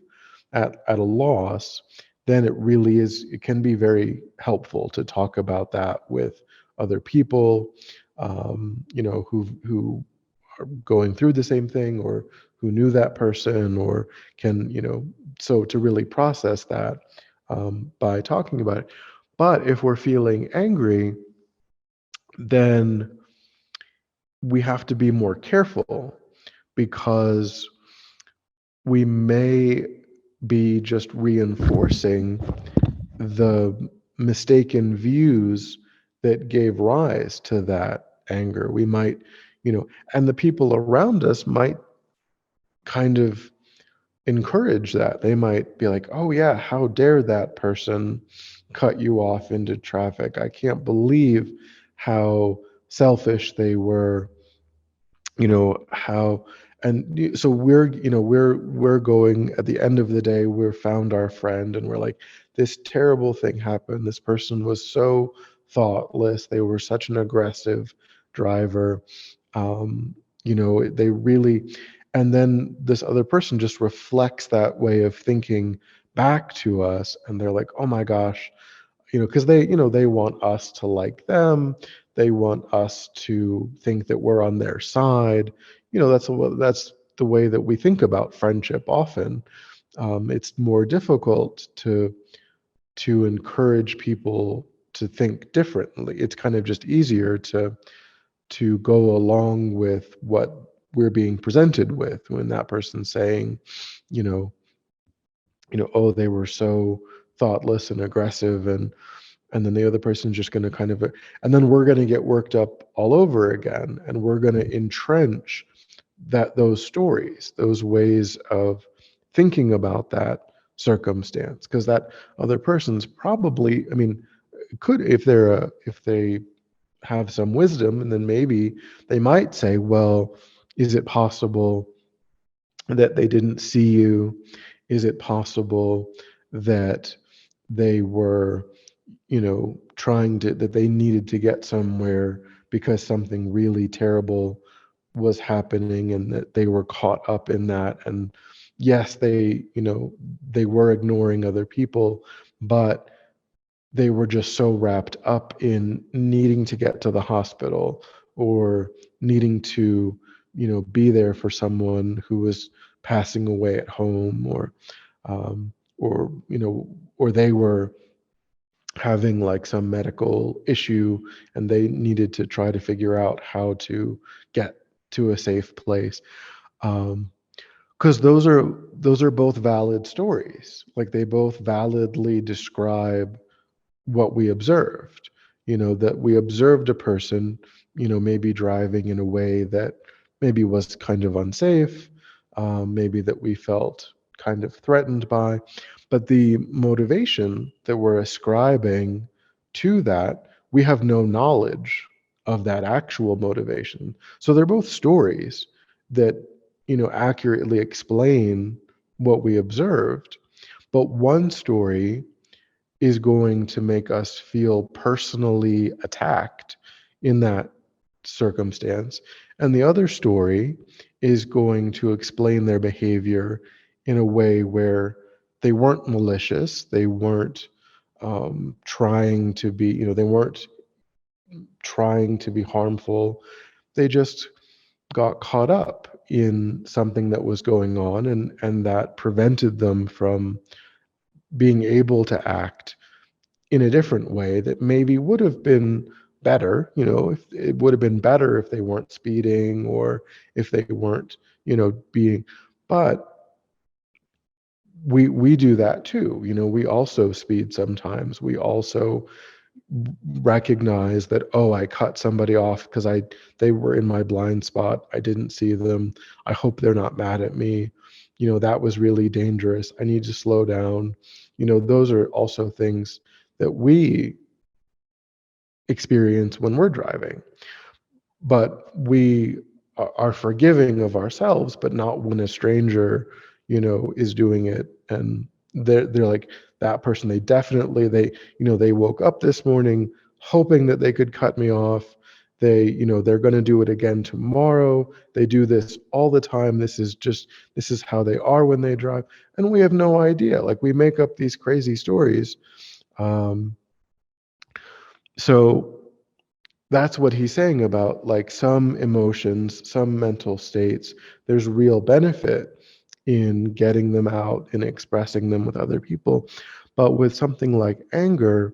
at a loss, then it really is, it can be very helpful to talk about that with other people, who are going through the same thing, or who knew that person, or can, so to really process that, by talking about it. But if we're feeling angry, then we have to be more careful, because we may be just reinforcing the mistaken views that gave rise to that anger. We might, and the people around us might kind of encourage that. They might be like, oh, yeah, how dare that person cut you off into traffic? I can't believe how selfish they were, how. And so we're going, at the end of the day, we're found our friend, and we're like, this terrible thing happened. This person was so thoughtless. They were such an aggressive driver. They really, and then this other person just reflects that way of thinking back to us, and they're like, oh my gosh, because they want us to like them. They want us to think that we're on their side. That's the way that we think about friendship often. It's more difficult to encourage people to think differently. It's kind of just easier to go along with what we're being presented with, when that person's saying, you know, oh, they were so thoughtless and aggressive, and then the other person's just going to kind of, and then we're going to get worked up all over again, and we're going to entrench those stories, those ways of thinking about that circumstance, because that other person's probably, I mean, could, if they have some wisdom, and then maybe they might say, well, is it possible that they didn't see you? Is it possible that they were, trying to, that they needed to get somewhere because something really terrible was happening, and that they were caught up in that? And yes, they were ignoring other people, but they were just so wrapped up in needing to get to the hospital, or needing to, be there for someone who was passing away at home, um, or they were having like some medical issue, and they needed to try to figure out how to get to a safe place. Because those are both valid stories. Like, they both validly describe what we observed. That we observed a person, maybe driving in a way that maybe was kind of unsafe, maybe that we felt kind of threatened by. But the motivation that we're ascribing to that, we have no knowledge of that actual motivation. So they're both stories that, accurately explain what we observed. But one story is going to make us feel personally attacked in that circumstance. And the other story is going to explain their behavior in a way where they weren't malicious, they weren't trying to be, they weren't trying to be harmful. They just got caught up in something that was going on, and that prevented them from being able to act in a different way that maybe would have been better. If it would have been better if they weren't speeding, or if they weren't, being, but we do that too. We also speed sometimes. We also recognize that, oh, I cut somebody off because they were in my blind spot. I didn't see them. I hope they're not mad at me. That was really dangerous. I need to slow down. Those are also things that we experience when we're driving. But we are forgiving of ourselves, but not when a stranger, is doing it. And they're like, that person, they woke up this morning hoping that they could cut me off. They're going to do it again tomorrow. They do this all the time. This is how they are when they drive. And we have no idea. Like, we make up these crazy stories. Um, so that's what he's saying about, like, some emotions, some mental states. There's real benefit in getting them out and expressing them with other people. But with something like anger,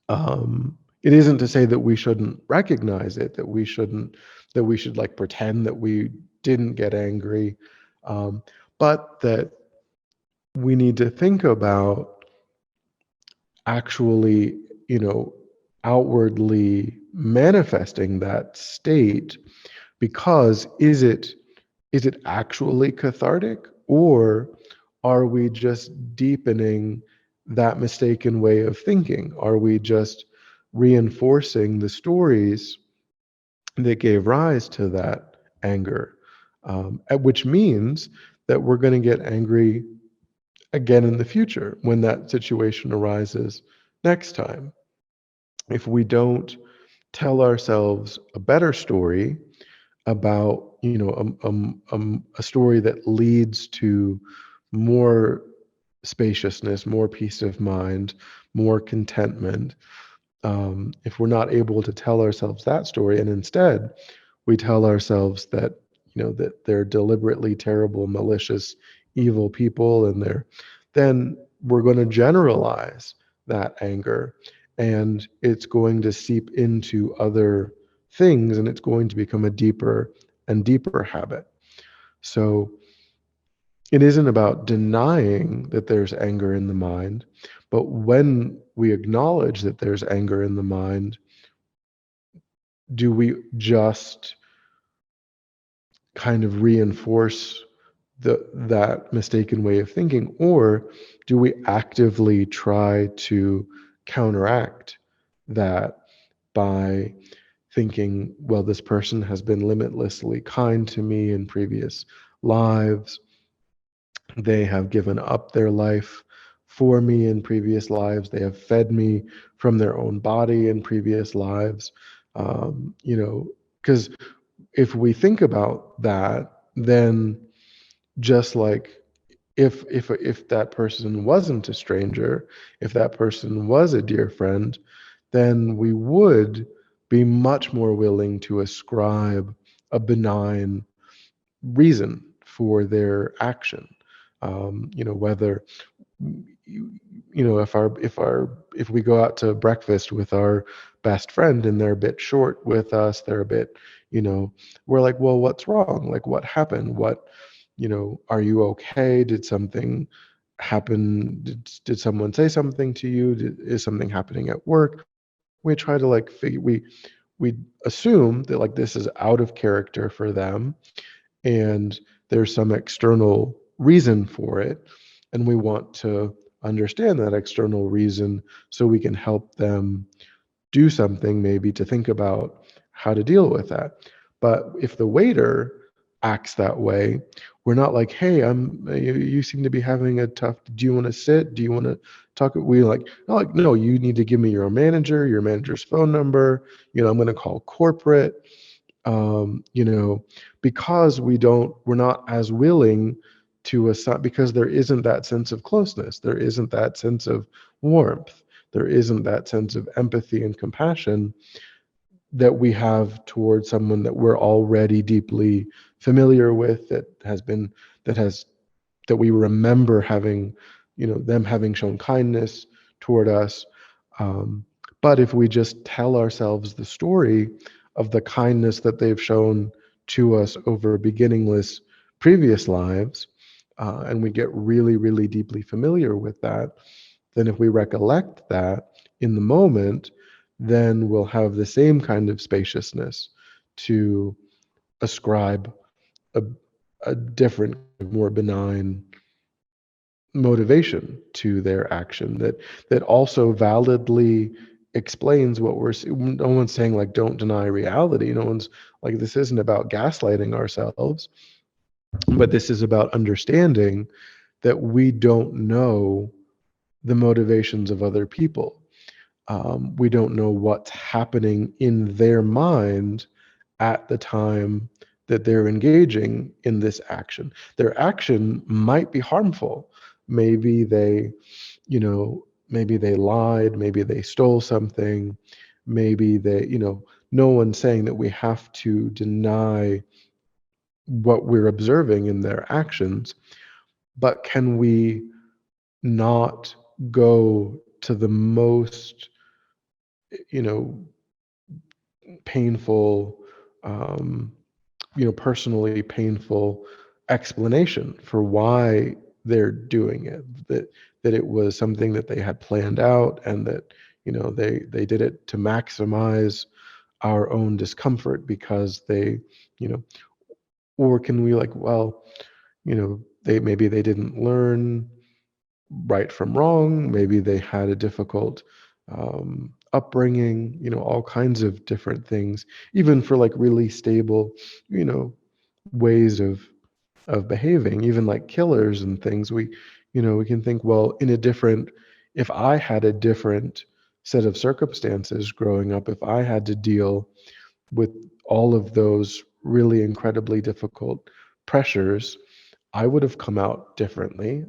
it isn't to say that we shouldn't recognize it, that we should like pretend that we didn't get angry, um, but that we need to think about actually, outwardly manifesting that state. Because is it actually cathartic, or are we just deepening that mistaken way of thinking? Are we just reinforcing the stories that gave rise to that anger? Which means that we're going to get angry again in the future when that situation arises next time. If we don't tell ourselves a better story about, a story that leads to more spaciousness, more peace of mind, more contentment, if we're not able to tell ourselves that story, and instead we tell ourselves that, that they're deliberately terrible, malicious, evil people, and then we're going to generalize that anger, and it's going to seep into other things, and it's going to become a deeper and deeper habit. So it isn't about denying that there's anger in the mind, but when we acknowledge that there's anger in the mind, do we just kind of reinforce that mistaken way of thinking, or do we actively try to counteract that by thinking, well, this person has been limitlessly kind to me in previous lives. They have given up their life for me in previous lives. They have fed me from their own body in previous lives. Because if we think about that, then just like if that person wasn't a stranger, if that person was a dear friend, then we would be much more willing to ascribe a benign reason for their action. Whether if we go out to breakfast with our best friend and they're a bit short with us, they're a bit, we're like, well, what's wrong? Like, what happened? Are you okay? Did something happen? Did someone say something to you? Is something happening at work? We try to like figure, we assume that like this is out of character for them, and there's some external reason for it, and we want to understand that external reason so we can help them do something, maybe to think about how to deal with that. But if the waiter acts that way, we're not like, hey, you seem to be having a tough, do you want to sit, do you want to talk? We like, no, you need to give me your manager's phone number, I'm going to call corporate, um, you know, because we're not as willing to assign, because there isn't that sense of closeness, there isn't that sense of warmth, there isn't that sense of empathy and compassion that we have towards someone that we're already deeply familiar with, that has that we remember having, them having shown kindness toward us. Um, But if we just tell ourselves the story of the kindness that they've shown to us over beginningless previous lives, and we get really, really deeply familiar with that, then if we recollect that in the moment, then we'll have the same kind of spaciousness to ascribe a, a different, more benign motivation to their action that also validly explains what we're seeing. No one's saying like don't deny reality. No one's like this isn't about gaslighting ourselves, but this is about understanding that we don't know the motivations of other people. We don't know what's happening in their mind at the time that they're engaging in this action. Their action might be harmful. Maybe they, maybe they lied, maybe they stole something, maybe they, no one's saying that we have to deny what we're observing in their actions, but can we not go to the most, you know, painful, um, personally painful explanation for why they're doing it, that it was something that they had planned out, and that they did it to maximize our own discomfort because they, you know or can we like, well, maybe they didn't learn right from wrong, maybe they had a difficult upbringing, all kinds of different things, even for like really stable, you know ways of behaving, even like killers and things. We can think, well, in a different, if I had a different set of circumstances growing up, if I had to deal with all of those really incredibly difficult pressures, I would have come out differently.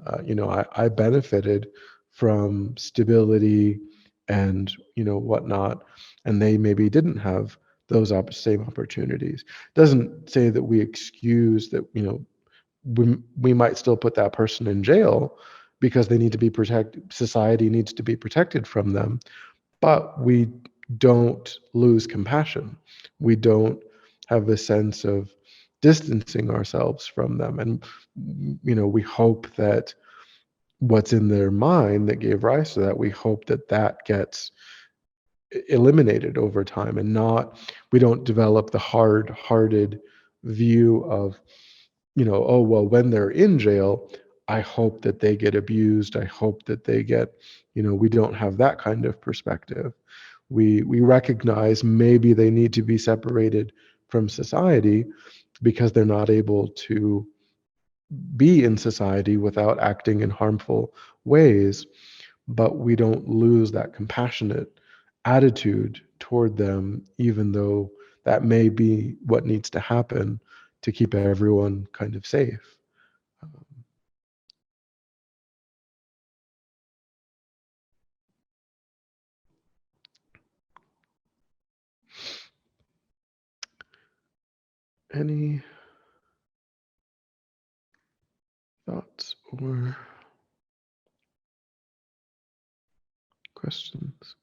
I benefited from stability and whatnot, and they maybe didn't have those same opportunities. Doesn't say that we excuse that. We might still put that person in jail because they need to be protected. Society needs to be protected from them, but we don't lose compassion. We don't have a sense of distancing ourselves from them. And, we hope that what's in their mind that gave rise to that, we hope that that gets eliminated over time, and not, we don't develop the hard-hearted view of, oh, well, when they're in jail, I hope that they get abused. I hope that they get, we don't have that kind of perspective. We recognize maybe they need to be separated from society because they're not able to be in society without acting in harmful ways, but we don't lose that compassionate attitude toward them, even though that may be what needs to happen to keep everyone kind of safe. Any thoughts or questions?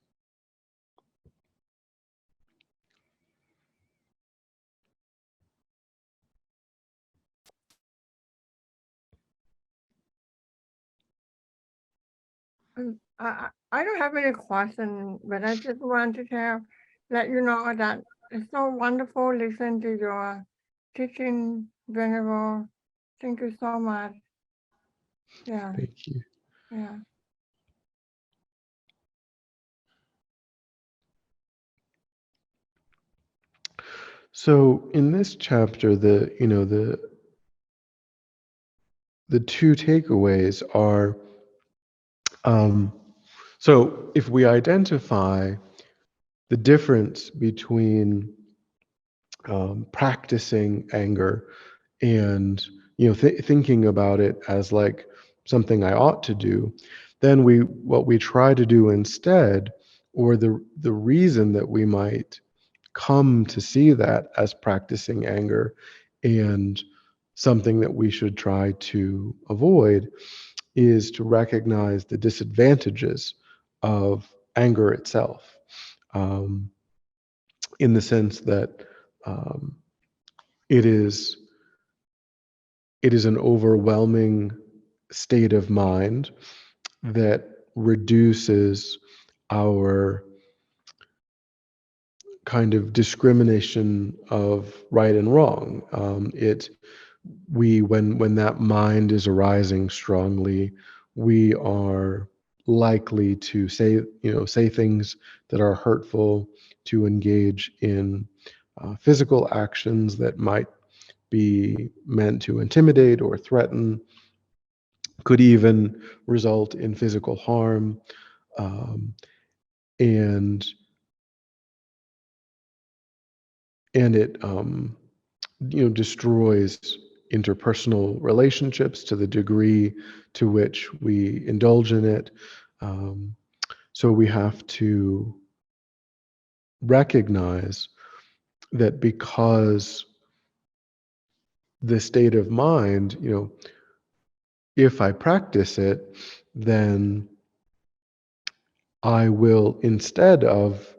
I don't have any question, but I just wanted to let you know that it's so wonderful listening to your teaching, Venerable. Thank you so much. Yeah,
Thank you.
yeah.
So in this chapter, the two takeaways are, so if we identify the difference between practicing anger and thinking about it as like something I ought to do, then what we try to do instead, or the reason that we might come to see that as practicing anger and something that we should try to avoid, is to recognize the disadvantages of anger itself. um, in the sense that um, it is an overwhelming state of mind that reduces our kind of discrimination of right and wrong. When that mind is arising strongly, we are likely to say things that are hurtful, to engage in physical actions that might be meant to intimidate or threaten, could even result in physical harm, um, and it destroys interpersonal relationships to the degree to which we indulge in it. Um, so we have to recognize that because the state of mind, if I practice it, then I will, instead of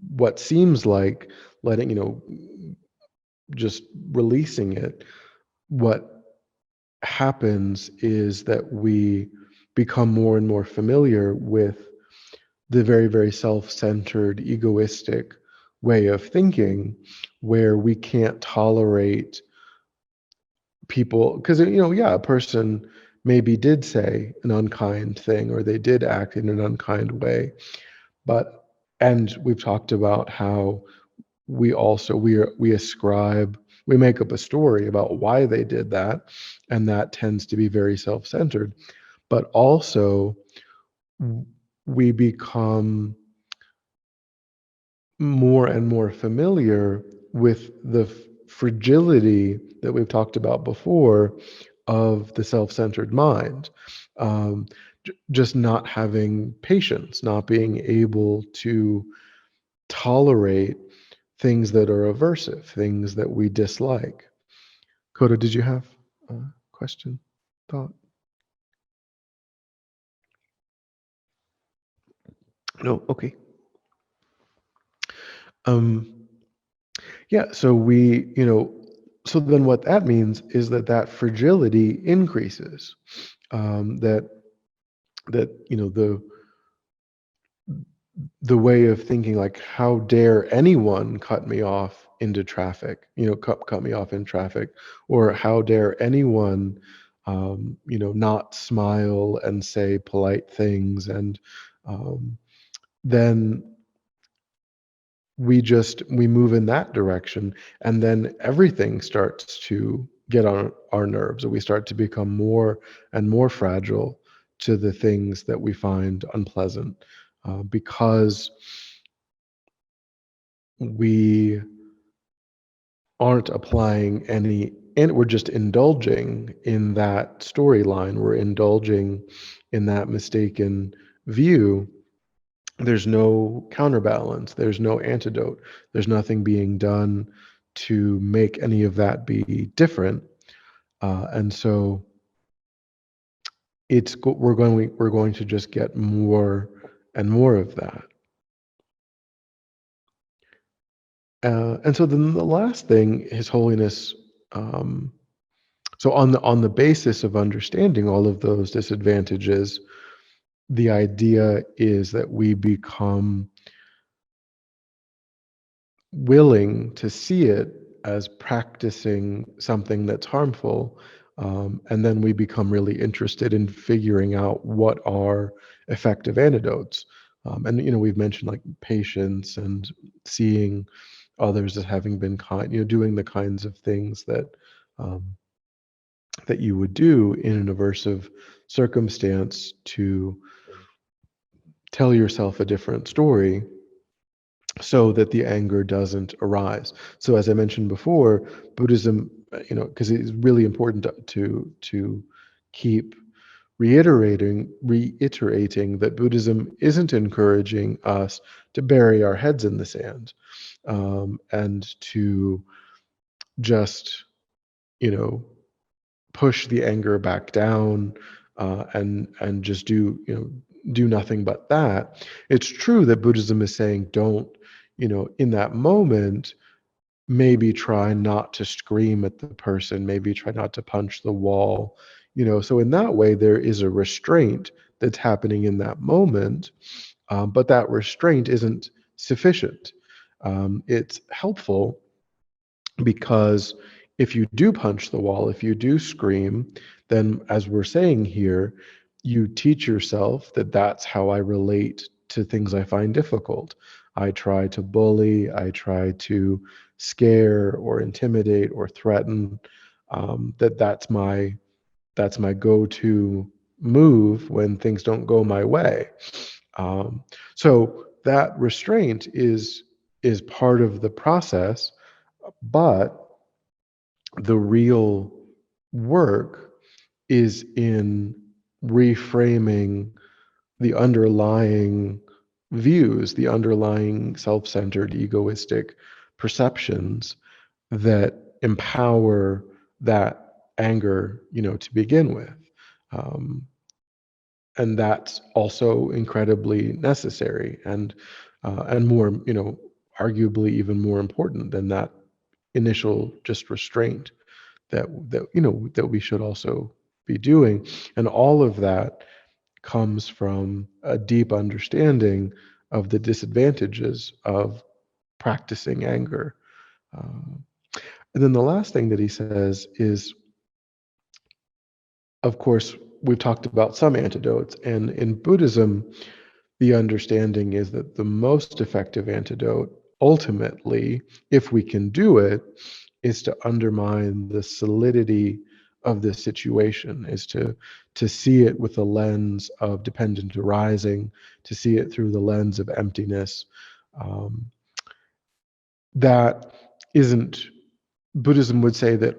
what seems like letting, just releasing it, what happens is that we become more and more familiar with the very, very self-centered, egoistic way of thinking, where we can't tolerate people, because a person maybe did say an unkind thing, or they did act in an unkind way, but and we've talked about how we make up a story about why they did that, and that tends to be very self-centered. But also we become more and more familiar with the fragility that we've talked about before of the self-centered mind. um, just not having patience, not being able to tolerate things that are aversive, things that we dislike. Coda, did you have a question, thought? No? Okay. Um, yeah, so so then what that means is that fragility increases. That the way of thinking, like, how dare anyone cut me off into traffic, cut me off in traffic, or how dare anyone not smile and say polite things, and then we move in that direction, and then everything starts to get on our nerves, and we start to become more and more fragile to the things that we find unpleasant, because we aren't applying any, and we're just indulging in that storyline, we're indulging in that mistaken view. There's no counterbalance, there's no antidote, there's nothing being done to make any of that be different. And so we're going to just get more and more of that. And so then the last thing His Holiness, so on the basis of understanding all of those disadvantages, the idea is that we become willing to see it as practicing something that's harmful, and then we become really interested in figuring out what are effective antidotes. And we've mentioned, like, patience and seeing others as having been kind, doing the kinds of things um, that you would do in an aversive circumstance to tell yourself a different story so that the anger doesn't arise. So as I mentioned before, Buddhism, because it's really important to keep reiterating that Buddhism isn't encouraging us to bury our heads in the sand, and to just you know push the anger back down, and just do do nothing but that. It's true that Buddhism is saying don't, in that moment, maybe try not to scream at the person, maybe try not to punch the wall. So in that way, there is a restraint that's happening in that moment, but that restraint isn't sufficient. It's helpful because if you do punch the wall, if you do scream, then as we're saying here, you teach yourself that that's how I relate to things I find difficult. I try to bully, I try to scare or intimidate or threaten. That's my go-to move when things don't go my way. So that restraint is part of the process, but the real work is in reframing the underlying views, the underlying self-centered, egoistic perceptions that empower that anger, to begin with. Um, and that's also incredibly necessary and more, arguably even more important than that initial just restraint that we should also be doing. And all of that comes from a deep understanding of the disadvantages of practicing anger. Um, and then the last thing that he says is, of course, we've talked about some antidotes, and in Buddhism, the understanding is that the most effective antidote, ultimately, if we can do it, is to undermine the solidity of the situation, is to see it with the lens of dependent arising, to see it through the lens of emptiness. Um, that isn't Buddhism would say that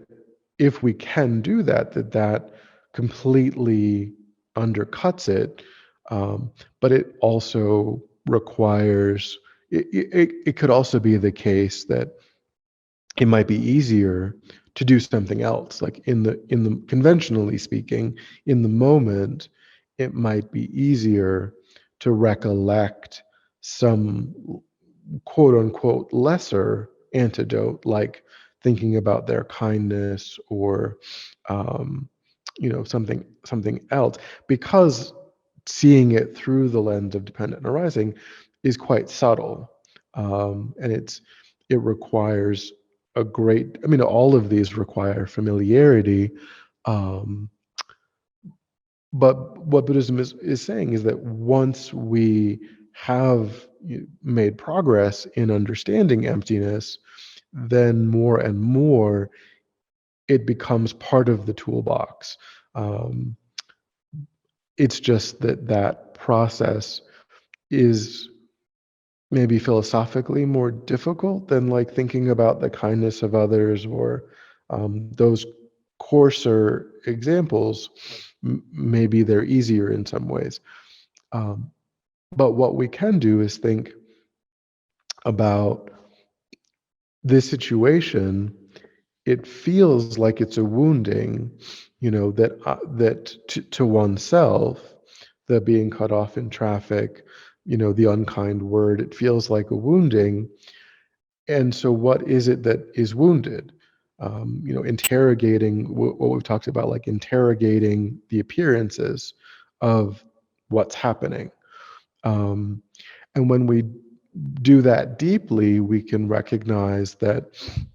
if we can do that, that completely undercuts it. But it also requires. It could also be the case that it might be easier to do something else. Like in the conventionally speaking, in the moment, it might be easier to recollect some quote unquote lesser antidote, like thinking about their kindness or um, something else, because seeing it through the lens of dependent arising is quite subtle, and it requires a great. I mean, all of these require familiarity. Um, but what Buddhism is saying is that once we have made progress in understanding emptiness, then more and more it becomes part of the toolbox. Um, it's just that process is maybe philosophically more difficult than like thinking about the kindness of others or those coarser examples. Maybe they're easier in some ways. Um, but what we can do is think about this situation. It feels like it's a wounding, that to oneself, the being cut off in traffic, the unkind word, it feels like a wounding. And so what is it that is wounded? Interrogating what we've talked about, like interrogating the appearances of what's happening. Um, and when we do that deeply, we can recognize that,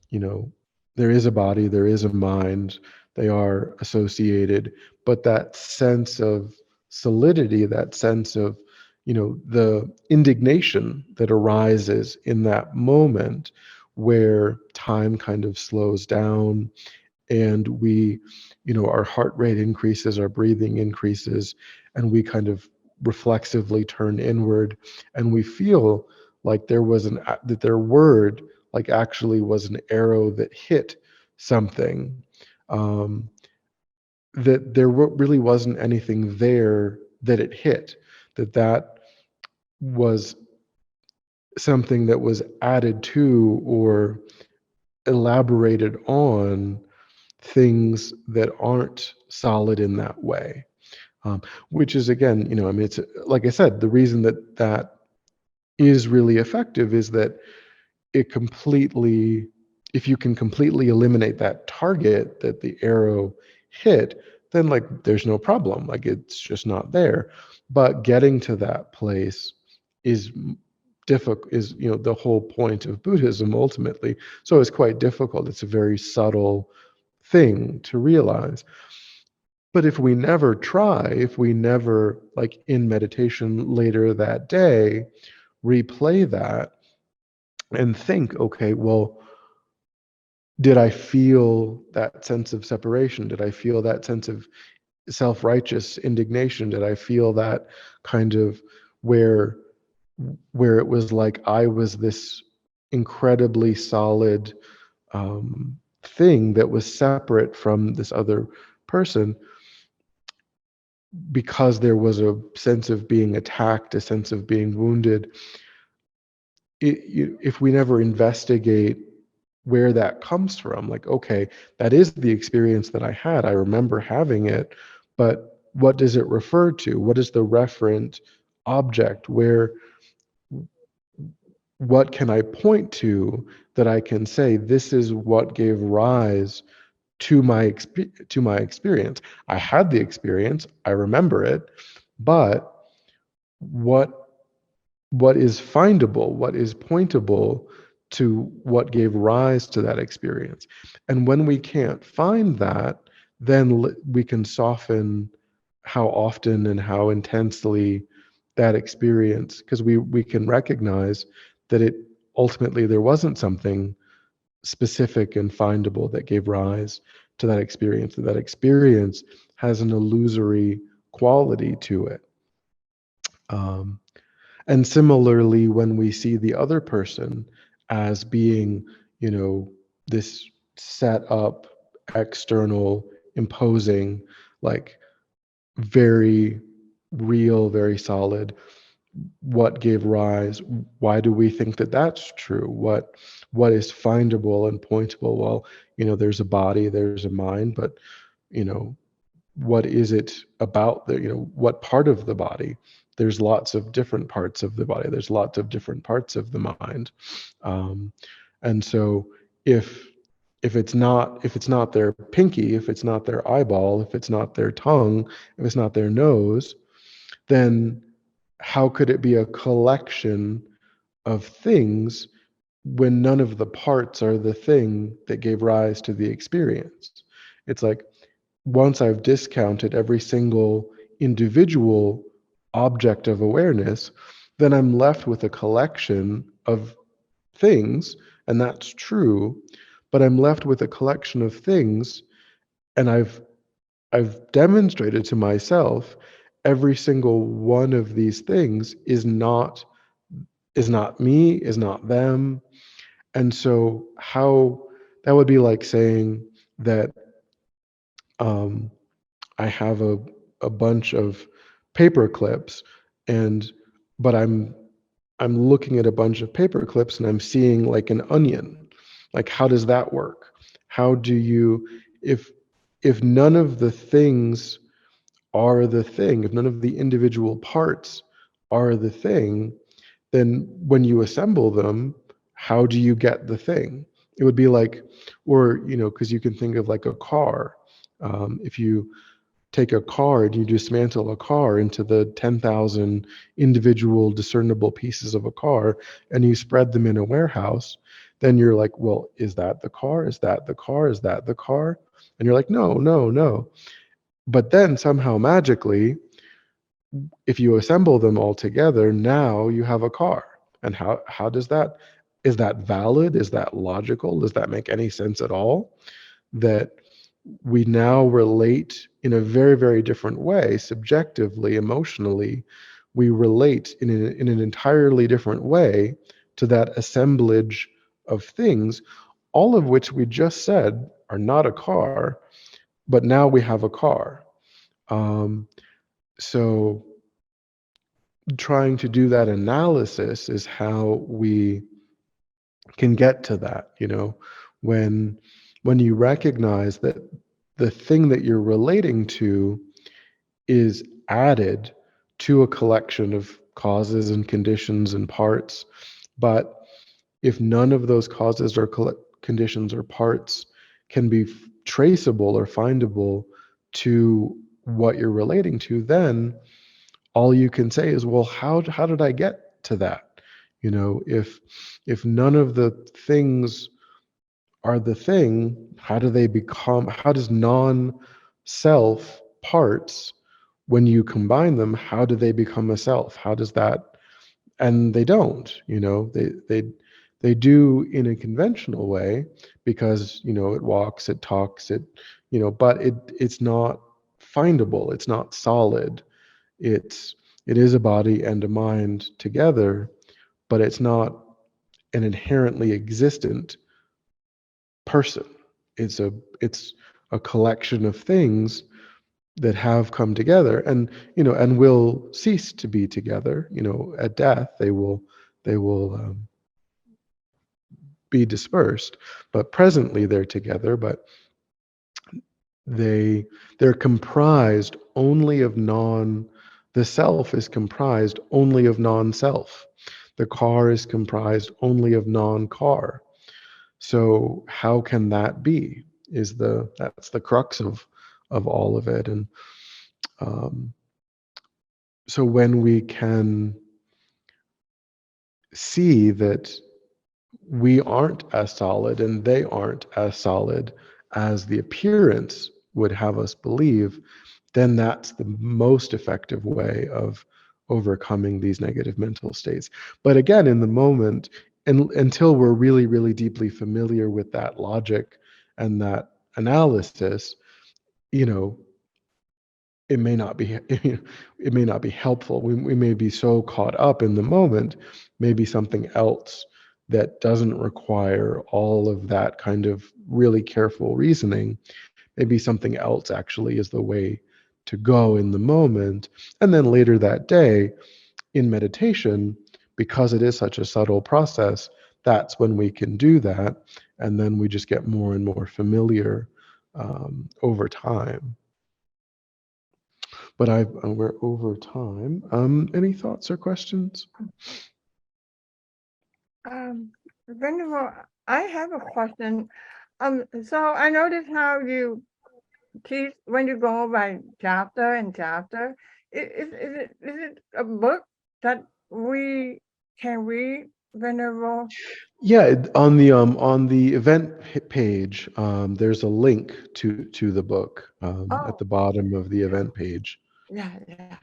you know, there is a body, there is a mind, they are associated, but that sense of solidity, that sense of, the indignation that arises in that moment where time kind of slows down and we, our heart rate increases, our breathing increases, and we kind of reflexively turn inward and we feel like that their word like actually was an arrow that hit something, um, that there really wasn't anything there that it hit, that was something that was added to or elaborated on things that aren't solid in that way. Which is, again, I mean, it's like I said, the reason that is really effective is that it completely, if you can completely eliminate that target that the arrow hit, then like there's no problem, like it's just not there. But getting to that place is difficult, is the whole point of Buddhism ultimately. So it's quite difficult. It's a very subtle thing to realize. But if we never try, if we never, like in meditation later that day, replay that and think, okay, well, did I feel that sense of separation? Did I feel that sense of self-righteous indignation? Did I feel that kind of where where it was like I was this incredibly solid thing that was separate from this other person, because there was a sense of being attacked, a sense of being wounded. If we never investigate where that comes from, like, okay, that is the experience that I had, I remember having it, but what does it refer to? What is the referent object? What can I point to that I can say this is what gave rise to my experience? I had the experience, I remember it, but what what is findable, what is pointable to what gave rise to that experience? And when we can't find that, then we can soften how often and how intensely that experience, because we can recognize that it ultimately there wasn't something specific and findable that gave rise to that experience, that experience has an illusory quality to it. um, and similarly, when we see the other person as being, this set up, external, imposing, like very real, very solid, what gave rise? Why do we think that that's true? What is findable and pointable? Well, there's a body, there's a mind, but you know, what is it about the, what part of the body? There's lots of different parts of the body, there's lots of different parts of the mind. um, and so if if it's not their pinky, if it's not their eyeball, if it's not their tongue, if it's not their nose, then how could it be a collection of things when none of the parts are the thing that gave rise to the experience? It's like, once I've discounted every single individual object of awareness, then I'm left with a collection of things, and that's true, but I'm left with a collection of things, and I've demonstrated to myself every single one of these things is not me, is not them. And so how that would be like saying that um, I have a bunch of paper clips, and but I'm looking at a bunch of paper clips and I'm seeing like an onion. Like, how does that work? How do you, if none of the things are the thing, if none of the individual parts are the thing, then when you assemble them, how do you get the thing? It would be like, or because you can think of like a car. If you take a car and you dismantle a car into the 10,000 individual discernible pieces of a car and you spread them in a warehouse, then you're like, well, is that the car? Is that the car? Is that the car? And you're like, no, no, no. But then somehow magically, if you assemble them all together, now you have a car. And how does that, is that valid? Is that logical? Does that make any sense at all? That we now relate in a very, very different way, subjectively, emotionally. We relate in an entirely different way to that assemblage of things, all of which we just said are not a car, but now we have a car. Um, so trying to do that analysis is how we can get to that, when when you recognize that the thing that you're relating to is added to a collection of causes and conditions and parts. But if none of those causes or conditions or parts can be traceable or findable to what you're relating to, then all you can say is, well, how did I get to that? You know, if none of the things are the thing, how does non-self parts, when you combine them, how do they become a self? How does that? And they don't, they do in a conventional way, because it walks, it talks, but it's not findable, it's not solid. It is a body and a mind together, but it's not an inherently existent person. It's a collection of things that have come together, and will cease to be together. At death they will be dispersed, but presently they're together. But they're comprised only of non the self is comprised only of non-self. The car is comprised only of non-car. So how can that be? That's the crux of all of it. And um, so when we can see that we aren't as solid and they aren't as solid as the appearance would have us believe, then that's the most effective way of overcoming these negative mental states. But again, in the moment, and until we're really, really deeply familiar with that logic and that analysis, you know, it may not be it may not be helpful. We may be so caught up in the moment, maybe something else that doesn't require all of that kind of really careful reasoning. Maybe something else actually is the way to go in the moment. And then later that day in meditation, because it is such a subtle process, that's when we can do that. And then we just get more and more familiar over time. But we're over time. Any thoughts or questions?
Venerable, I have a question. So I noticed how you teach when you go by chapter and chapter. Is it a book that we can read, Venerable?
Yeah, on the event page, there's a link to the book at
Oh,
the bottom of the event page.
yeah.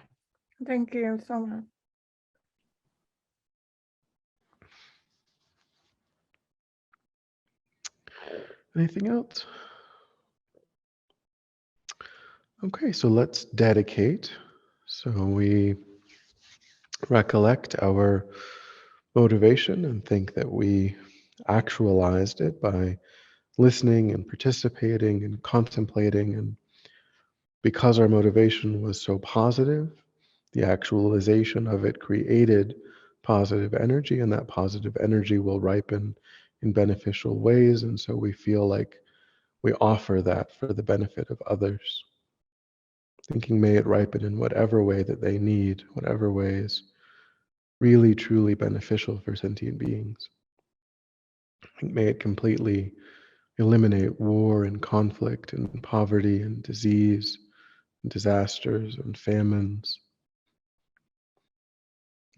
Thank you so much.
Anything else? Okay, so let's dedicate. So we recollect our motivation and think that we actualized it by listening and participating and contemplating. And because our motivation was so positive, the actualization of it created positive energy, and that positive energy will ripen in beneficial ways. And so we feel like we offer that for the benefit of others, thinking may it ripen in whatever way that they need, whatever way is really truly beneficial for sentient beings. May it completely eliminate war and conflict and poverty and disease and disasters and famines.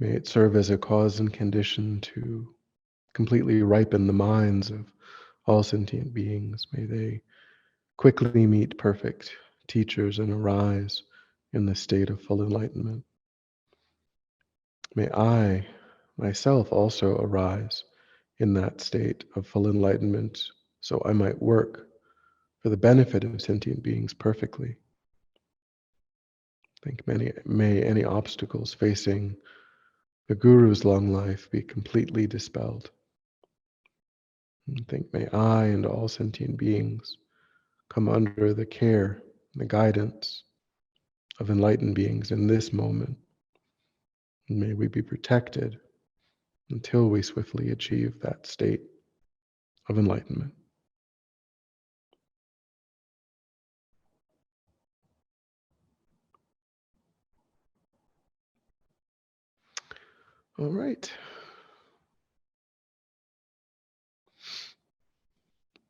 May it serve as a cause and condition to completely ripen the minds of all sentient beings. May they quickly meet perfect teachers and arise in the state of full enlightenment. May I myself also arise in that state of full enlightenment, so I might work for the benefit of sentient beings perfectly. May any obstacles facing the Guru's long life be completely dispelled. And think, may I and all sentient beings come under the care and the guidance of enlightened beings in this moment. And may we be protected until we swiftly achieve that state of enlightenment. All right.